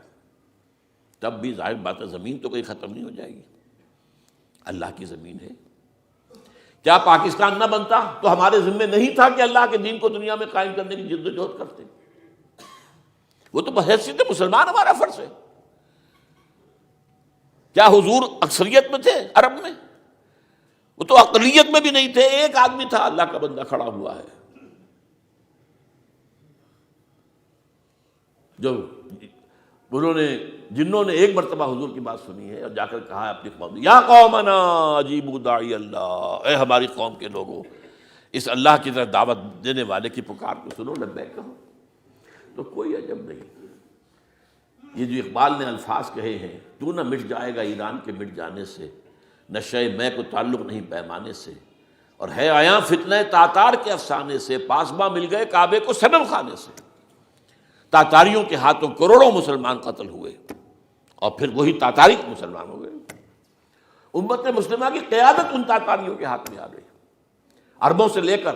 تب بھی ظاہر بات ہے زمین تو کوئی ختم نہیں ہو جائے گی، اللہ کی زمین ہے۔ کیا پاکستان نہ بنتا تو ہمارے ذمے نہیں تھا کہ اللہ کے دین کو دنیا میں قائم کرنے کی جد و جہد کرتے؟ وہ تو بحیثیت مسلمان ہمارا فرض ہے۔ کیا حضور اکثریت میں تھے عرب میں؟ وہ تو اقلیت میں بھی نہیں تھے، ایک آدمی تھا اللہ کا بندہ کھڑا ہوا ہے، جو جنہوں نے ایک مرتبہ حضور کی بات سنی ہے اور جا کر کہا ہے اپنی قوم، یا قومنا اجیبوا داعی اللہ، اے ہماری قوم کے لوگوں، اس اللہ کی طرف دعوت دینے والے کی پکار کو سنو، لبیک کہو۔ تو کوئی عجب نہیں، یہ جو اقبال نے الفاظ کہے ہیں، تو نہ مٹ جائے گا ایران کے مٹ جانے سے، نشے میں کو تعلق نہیں پیمانے سے، اور ہے آیاں فتنہ تاتار کے افسانے سے، پاسباں مل گئے کعبے کو صنم خانے سے۔ تاتاریوں کے ہاتھوں کروڑوں مسلمان قتل ہوئے، اور پھر وہی تاتاری مسلمان ہو گئے۔ امت مسلمہ کی قیادت ان تاتاریوں کے ہاتھ میں آ گئی، عربوں سے لے کر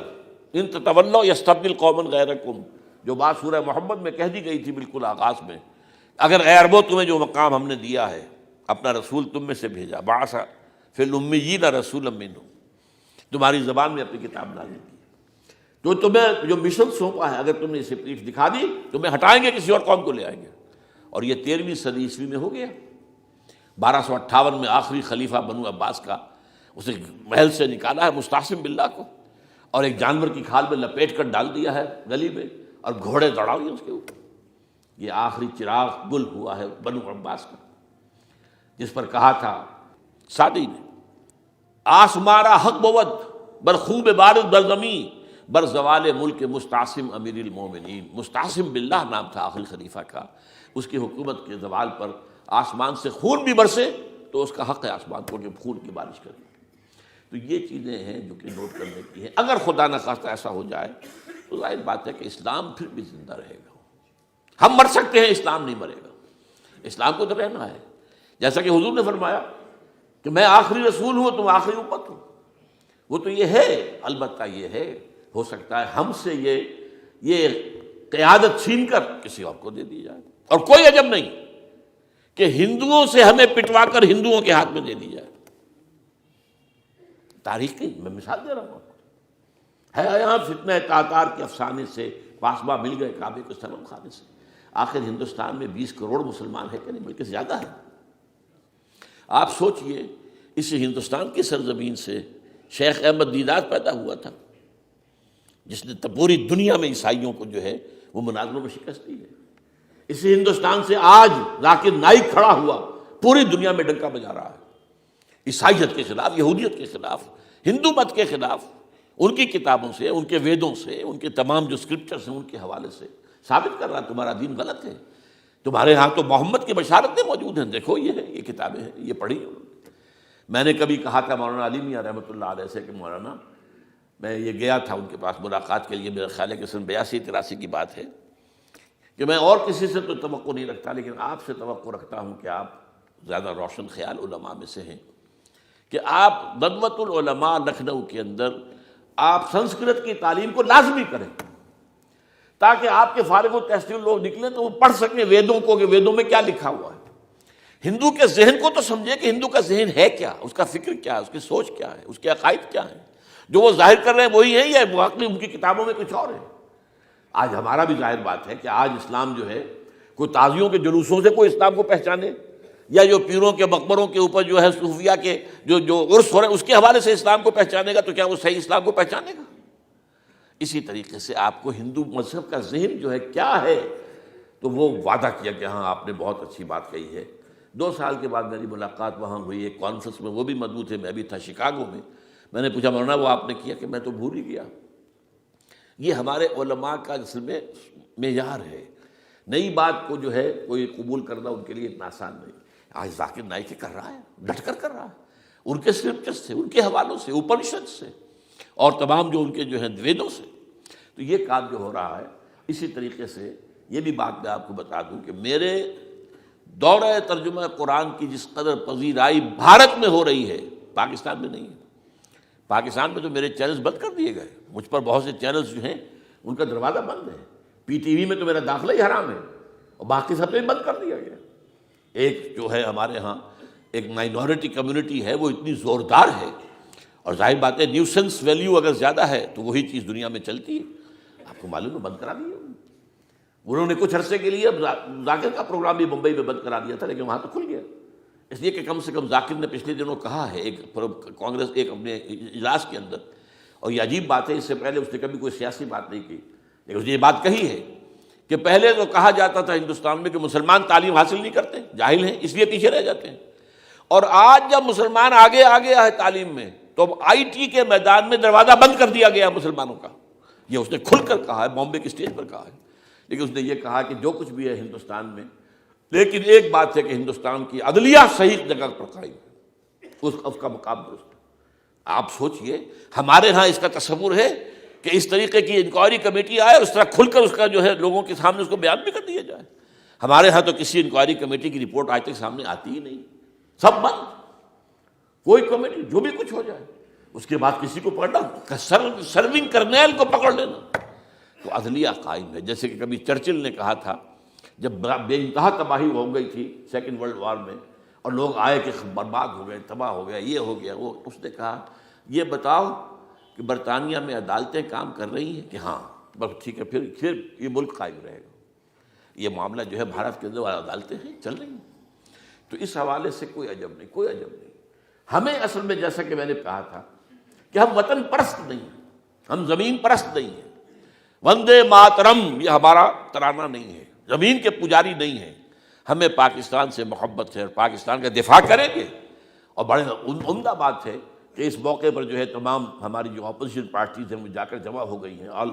ان تتولوا یستبدل قوما غیرکم، جو بات سورہ محمد میں کہہ دی گئی تھی بالکل آغاز میں، اگر اے عربوں تمہیں جو مقام ہم نے دیا ہے، اپنا رسول تم میں سے بھیجا، بعث فی الامیین رسولا منہم، تمہاری زبان میں اپنی کتاب نازل کی، تو تمہیں جو مشن سونپا ہے اگر تم نے اسے پیٹھ دکھا دی، تمہیں ہٹائیں گے، کسی اور قوم کو لے آئیں گے۔ اور یہ 13ویں صدی عیسوی میں ہو گیا۔ 1258 میں آخری خلیفہ بنو عباس کا اسے محل سے نکالا ہے مستعصم باللہ کو، اور ایک جانور کی کھال میں لپیٹ کر ڈال دیا ہے گلی میں، اور گھوڑے دوڑا دیے اس کے اوپر۔ یہ آخری چراغ گل ہوا ہے بنو عباس کا، جس پر کہا تھا سعدی نے، آسمارا حق بود بر خوب بارد بر زمین بر زوال ملک مستعصم امیر المومنین۔ مستعصم باللہ نام تھا آخری خلیفہ کا، اس کی حکومت کے زوال پر آسمان سے خون بھی برسے تو اس کا حق ہے آسمان کو کہ خون کی بارش کرے۔ تو یہ چیزیں ہیں جو کہ نوٹ کرنے کی ہیں۔ اگر خدا نہ خواستہ ایسا ہو جائے تو ظاہر بات ہے کہ اسلام پھر بھی زندہ رہے گا۔ ہم مر سکتے ہیں، اسلام نہیں مرے گا، اسلام کو تو رہنا ہے۔ جیسا کہ حضور نے فرمایا کہ میں آخری رسول ہوں، تم آخری امت ہو، وہ تو یہ ہے، البتہ یہ ہے ہو سکتا ہے ہم سے یہ قیادت چھین کر کسی اور کو دے دی جائے، اور کوئی عجب نہیں کہ ہندوؤں سے ہمیں پٹوا کر ہندوؤں کے ہاتھ میں دے دی جائے۔ تاریخ کی میں مثال دے رہا ہوں، ہے یہاں فتنہ تاتار کے افسانے سے، پاسباں مل گئے کعبے کو صنم خانے سے۔ آخر ہندوستان میں 20 کروڑ مسلمان ہیں کہ نہیں، بلکہ زیادہ ہے۔ آپ سوچئے اس ہندوستان کی سرزمین سے شیخ احمد دیدار پیدا ہوا تھا، جس نے پوری دنیا میں عیسائیوں کو جو ہے وہ مناظروں میں شکست دی ہے۔ اسی ہندوستان سے آج ذاکر نائک کھڑا ہوا، پوری دنیا میں ڈنکا بجا رہا ہے، عیسائیت کے خلاف، یہودیت کے خلاف، ہندو مت کے خلاف۔ ان کی کتابوں سے، ان کے ویدوں سے، ان کے تمام جو اسکرپچرز ہیں ان کے حوالے سے ثابت کر رہا ہے تمہارا دین غلط ہے، تمہارے ہاں تو محمد کی بشارتیں موجود ہیں، دیکھو یہ ہے، یہ کتابیں ہیں، یہ پڑھی ہیں۔ میں نے کبھی کہا تھا مولانا علی میاں رحمۃ اللہ علیہ سے کہ مولانا، میں یہ گیا تھا ان کے پاس ملاقات کے لیے، میرا خیال ہے کہ سن 82-83 کی بات ہے، کہ میں اور کسی سے تو توقع نہیں رکھتا، لیکن آپ سے توقع رکھتا ہوں کہ آپ زیادہ روشن خیال علماء میں سے ہیں، کہ آپ ندوۃ العلماء لکھنؤ کے اندر آپ سنسکرت کی تعلیم کو لازمی کریں، تاکہ آپ کے فارغ التحصیل لوگ نکلیں تو وہ پڑھ سکیں ویدوں کو کہ ویدوں میں کیا لکھا ہوا ہے۔ ہندو کے ذہن کو تو سمجھے کہ ہندو کا ذہن ہے کیا، اس کا فکر کیا ہے، اس کی سوچ کیا ہے، اس کے عقائد کیا ہیں، جو وہ ظاہر کر رہے ہیں وہی ہیں یا واقعی ان کی کتابوں میں کچھ اور ہے۔ آج ہمارا بھی ظاہر بات ہے کہ آج اسلام جو ہے، کوئی تازیوں کے جلوسوں سے کوئی اسلام کو پہچانے، یا جو پیروں کے مقبروں کے اوپر جو ہے صوفیہ کے جو عرس ہو رہے ہیں اس کے حوالے سے اسلام کو پہچانے گا، تو کیا وہ صحیح اسلام کو پہچانے گا؟ اسی طریقے سے آپ کو ہندو مذہب کا ذہن جو ہے کیا ہے، تو وہ وعدہ کیا کہ ہاں آپ نے بہت اچھی بات کہی ہے۔ 2 سال کے بعد میری ملاقات وہاں ہوئی ایک کانفرنس میں، وہ بھی مدعو تھے، میں بھی تھا شکاگو میں۔ میں نے پوچھا مولانا وہ آپ نے کیا؟ کہ میں تو بھول ہی گیا۔ یہ ہمارے علماء کا اصل میں معیار ہے، نئی بات کو جو ہے کوئی قبول کرنا ان کے لیے اتنا آسان نہیں۔ آج ذاکر نائک کر رہا ہے، ڈٹ کر رہا ہے، ان کے اسکرپچر سے، ان کے حوالوں سے، اپنشد سے، اور تمام جو ان کے جو ہیں ویدوں سے، تو یہ کام جو ہو رہا ہے۔ اسی طریقے سے یہ بھی بات میں آپ کو بتا دوں کہ میرے دورہ ترجمہ قرآن کی جس قدر پذیرائی بھارت میں ہو رہی ہے، پاکستان میں نہیں ہے۔ پاکستان میں تو میرے چینلز بند کر دیے گئے، مجھ پر بہت سے چینلز جو ہیں ان کا دروازہ بند ہے، پی ٹی وی میں تو میرا داخلہ ہی حرام ہے، اور باقی سب پہ بند کر دیا گیا۔ ایک جو ہے ہمارے ہاں ایک مائنورٹی کمیونٹی ہے، وہ اتنی زوردار ہے، اور ظاہر بات ہے نیوسنس ویلیو اگر زیادہ ہے تو وہی چیز دنیا میں چلتی ہے۔ آپ کو معلوم ہے بند کرا دیا انہوں نے کچھ عرصے کے لیے۔ اب ذاکر کا پروگرام بھی ممبئی میں بند کرا دیا تھا، لیکن وہاں تو کھل گیا، اس لیے کہ کم سے کم ذاکر نے پچھلے دنوں کہا ہے ایک کانگریس ایک اپنے اجلاس کے اندر، اور یہ عجیب بات ہے، اس سے پہلے اس نے کبھی کوئی سیاسی بات نہیں کی، لیکن اس نے یہ بات کہی ہے کہ پہلے تو کہا جاتا تھا ہندوستان میں کہ مسلمان تعلیم حاصل نہیں کرتے، جاہل ہیں، اس لیے پیچھے رہ جاتے ہیں، اور آج جب مسلمان آگے ہے تعلیم میں، تو اب آئی ٹی کے میدان میں دروازہ بند کر دیا گیا مسلمانوں کا۔ یہ اس نے کھل کر کہا ہے، بامبے کی اسٹیج پر کہا ہے، لیکن اس نے یہ کہا کہ جو کچھ بھی ہے ہندوستان میں، لیکن ایک بات ہے کہ ہندوستان کی عدلیہ صحیح جگہ پر قائم ہے، اس کا مقام درست ہے۔ آپ سوچئے ہمارے ہاں اس کا تصور ہے کہ اس طریقے کی انکوائری کمیٹی آئے اور اس طرح کھل کر اس کا جو ہے لوگوں کے سامنے اس کو بیان بھی کر دیا جائے؟ ہمارے ہاں تو کسی انکوائری کمیٹی کی رپورٹ آج تک سامنے آتی ہی نہیں، سب بند، کوئی کمیٹی جو بھی کچھ ہو جائے، اس کے بعد کسی کو پکڑنا، سرونگ کرنیل کو پکڑ لینا، تو عدلیہ قائم ہے۔ جیسے کہ کبھی چرچل نے کہا تھا جب بے انتہا تباہی ہو گئی تھی 2nd ورلڈ وار میں، اور لوگ آئے کہ برباد ہو گئے، تباہ ہو گیا، یہ ہو گیا وہ، اس نے کہا یہ بتاؤ کہ برطانیہ میں عدالتیں کام کر رہی ہیں؟ کہ ہاں، بس ٹھیک ہے، پھر یہ ملک قائم رہے گا۔ یہ معاملہ جو ہے بھارت کے اندر عدالتیں ہیں، چل رہی ہیں، تو اس حوالے سے کوئی عجب نہیں، کوئی عجب نہیں۔ ہمیں اصل میں جیسا کہ میں نے کہا تھا کہ ہم وطن پرست نہیں ہیں، ہم زمین پرست نہیں ہیں۔ وندے ماترم یہ ہمارا ترانہ نہیں ہے، زمین کے پجاری نہیں ہیں، ہمیں پاکستان سے محبت ہے اور پاکستان کا دفاع کریں گے۔ اور بڑے عمدہ بات ہے کہ اس موقع پر جو ہے تمام ہماری جو اپوزیشن پارٹیز ہیں وہ جا کر جمع ہو گئی ہیں، آل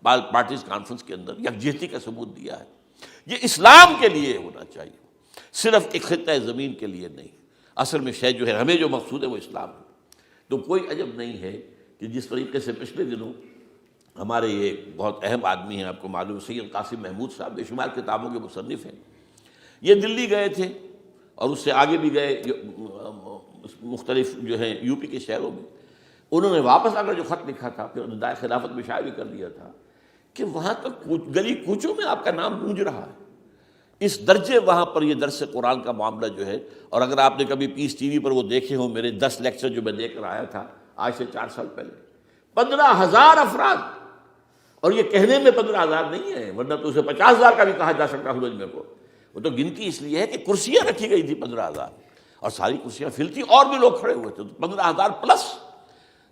پارٹیز کانفرنس کے اندر یکجہتی کا ثبوت دیا ہے۔ یہ اسلام کے لیے ہونا چاہیے، صرف ایک خطہ زمین کے لیے نہیں۔ اصل میں شے جو ہے ہمیں جو مقصود ہے وہ اسلام ہے۔ تو کوئی عجب نہیں ہے کہ جس طریقے سے پچھلے دنوں ہمارے یہ بہت اہم آدمی ہیں، آپ کو معلوم سید قاسم محمود صاحب بے شمار کتابوں کے مصنف ہیں، یہ دلی گئے تھے اور اس سے آگے بھی گئے مختلف جو ہیں یو پی کے شہروں میں۔ انہوں نے واپس آ کر جو خط لکھا تھا، پھر ندائے خلافت میں شائع بھی کر دیا تھا کہ وہاں تک گلی کوچوں میں آپ کا نام گونج رہا ہے، اس درجے وہاں پر یہ درس قرآن کا معاملہ جو ہے۔ اور اگر آپ نے کبھی پیس ٹی وی پر وہ دیکھے ہوں میرے 10 لیکچر جو میں دے کر آیا تھا آج سے 4 سال پہلے، 15,000 افراد، اور یہ کہنے میں 15,000 نہیں ہے، ورنہ تو اسے 50,000 کا بھی کہا جا سکتا حج میں کو. وہ تو گنتی اس لیے ہے کہ کرسیاں رکھی گئی تھی 15,000، اور ساری کرسیاں فل تھی اور بھی لوگ کھڑے ہوئے تھے، تو 15,000 پلس.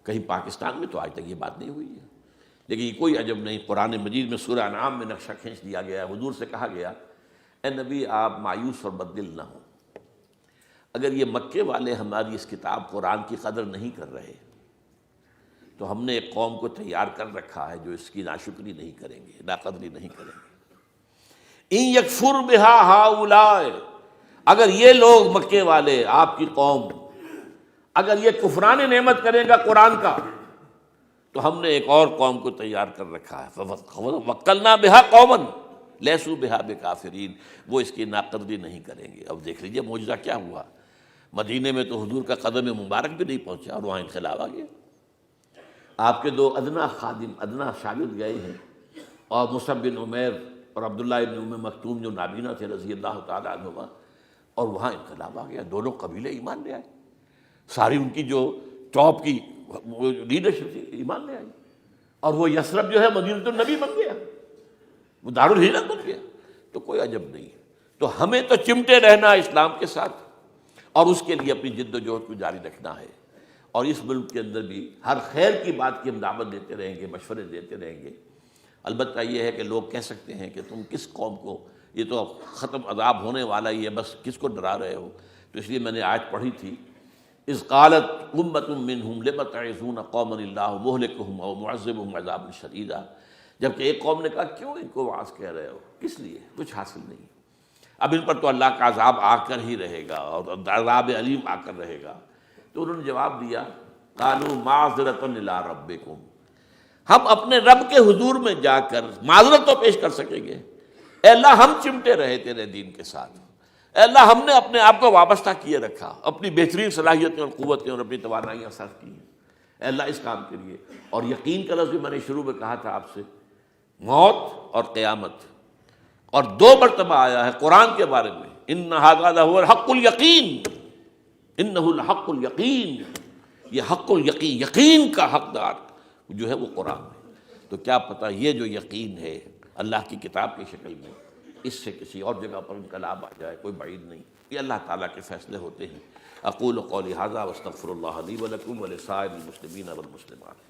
کہیں پاکستان میں تو آج تک یہ بات نہیں ہوئی ہے. لیکن یہ کوئی عجب نہیں، قرآن مجید میں سورہ انعام میں نقشہ کھینچ دیا گیا ہے. حضور سے کہا گیا اے نبی آپ مایوس اور بددل نہ ہوں، اگر یہ مکے والے ہماری اس کتاب قرآن کی قدر نہیں کر رہے تو ہم نے ایک قوم کو تیار کر رکھا ہے جو اس کی ناشکری نہیں کریں گے، ناقدری نہیں کریں گے. ان یکفر بہا ہؤلاء، اگر یہ لوگ مکے والے آپ کی قوم اگر یہ کفران نعمت کرے گا قرآن کا تو ہم نے ایک اور قوم کو تیار کر رکھا ہے. وَوَكَّلْنَا بِهَا قَوْمًا لَيْسُوا بِهَا بِكَافِرِينَ، وہ اس کی ناقدری نہیں کریں گے. اب دیکھ لیجئے معجزہ کیا ہوا، مدینے میں تو حضور کا قدم مبارک بھی نہیں پہنچا اور وہاں انقلاب آ گیا. آپ کے 2 ادنا خادم، ادنا شاگرد گئے ہیں، اور مصعب بن عمیر اور عبداللہ بن ام مکتوم جو نابینا تھے رضی اللہ تعالیٰ عنہما، اور وہاں انقلاب آ گیا. دونوں قبیلے ایمان لے آئے، ساری ان کی جو ٹاپ کی لیڈرشپ تھی ایمان لے آئی، اور وہ یثرب جو ہے مدینہ النبی بن گیا، وہ دارالہجرت بن گیا. تو کوئی عجب نہیں. تو ہمیں تو چمٹے رہنا اسلام کے ساتھ، اور اس کے لیے اپنی جد و جہد کو جاری رکھنا ہے. اور اس ملک کے اندر بھی ہر خیر کی بات کی ہم دعوت دیتے رہیں گے، مشورے دیتے رہیں گے. البتہ یہ ہے کہ لوگ کہہ سکتے ہیں کہ تم کس قوم کو، یہ تو ختم عذاب ہونے والا ہی ہے، بس کس کو ڈرا رہے ہو. تو اس لیے میں نے آیت پڑھی تھی، اذ قالت امۃ منہم لم تعظون قوما اللہ مہلکہم او معذبہم عذابا شدیدا. جبکہ ایک قوم نے کہا کیوں ان کو واعظ کہہ رہے ہو، کس لیے، کچھ حاصل نہیں. اب ان پر تو اللہ کا عذاب آ کر ہی رہے گا، اور عذاب علیم آ کر رہے گا. تو انہوں نے جواب دیا قالوا معذرۃ الی ربکم، ہم اپنے رب کے حضور میں جا کر معذرت تو پیش کر سکیں گے. اے اللہ ہم چمٹے رہے تیرے دین کے ساتھ، اے اللہ ہم نے اپنے آپ کو وابستہ کیے رکھا، اپنی بہترین صلاحیتیں اور قوتیں اور اپنی توانائیاں صرف کی ہیں اے اللہ اس کام کے لیے. اور یقین کا لفظ بھی میں نے شروع میں کہا تھا آپ سے، موت اور قیامت، اور 2 مرتبہ آیا ہے قرآن کے بارے میں، ان ھذا لھو الحق الیقین، انہ الحق الیقین، یہ حق الیقین، یقین کا حقدار جو ہے وہ قرآن ہے. تو کیا پتہ یہ جو یقین ہے اللہ کی کتاب کی شکل میں، اس سے کسی اور جگہ پر انقلاب آ جائے، کوئی بعید نہیں. یہ اللہ تعالیٰ کے فیصلے ہوتے ہیں. اقول قولی ھذا واستغفر اللہ لی ولکم ولسائر المسلمین والمسلمات.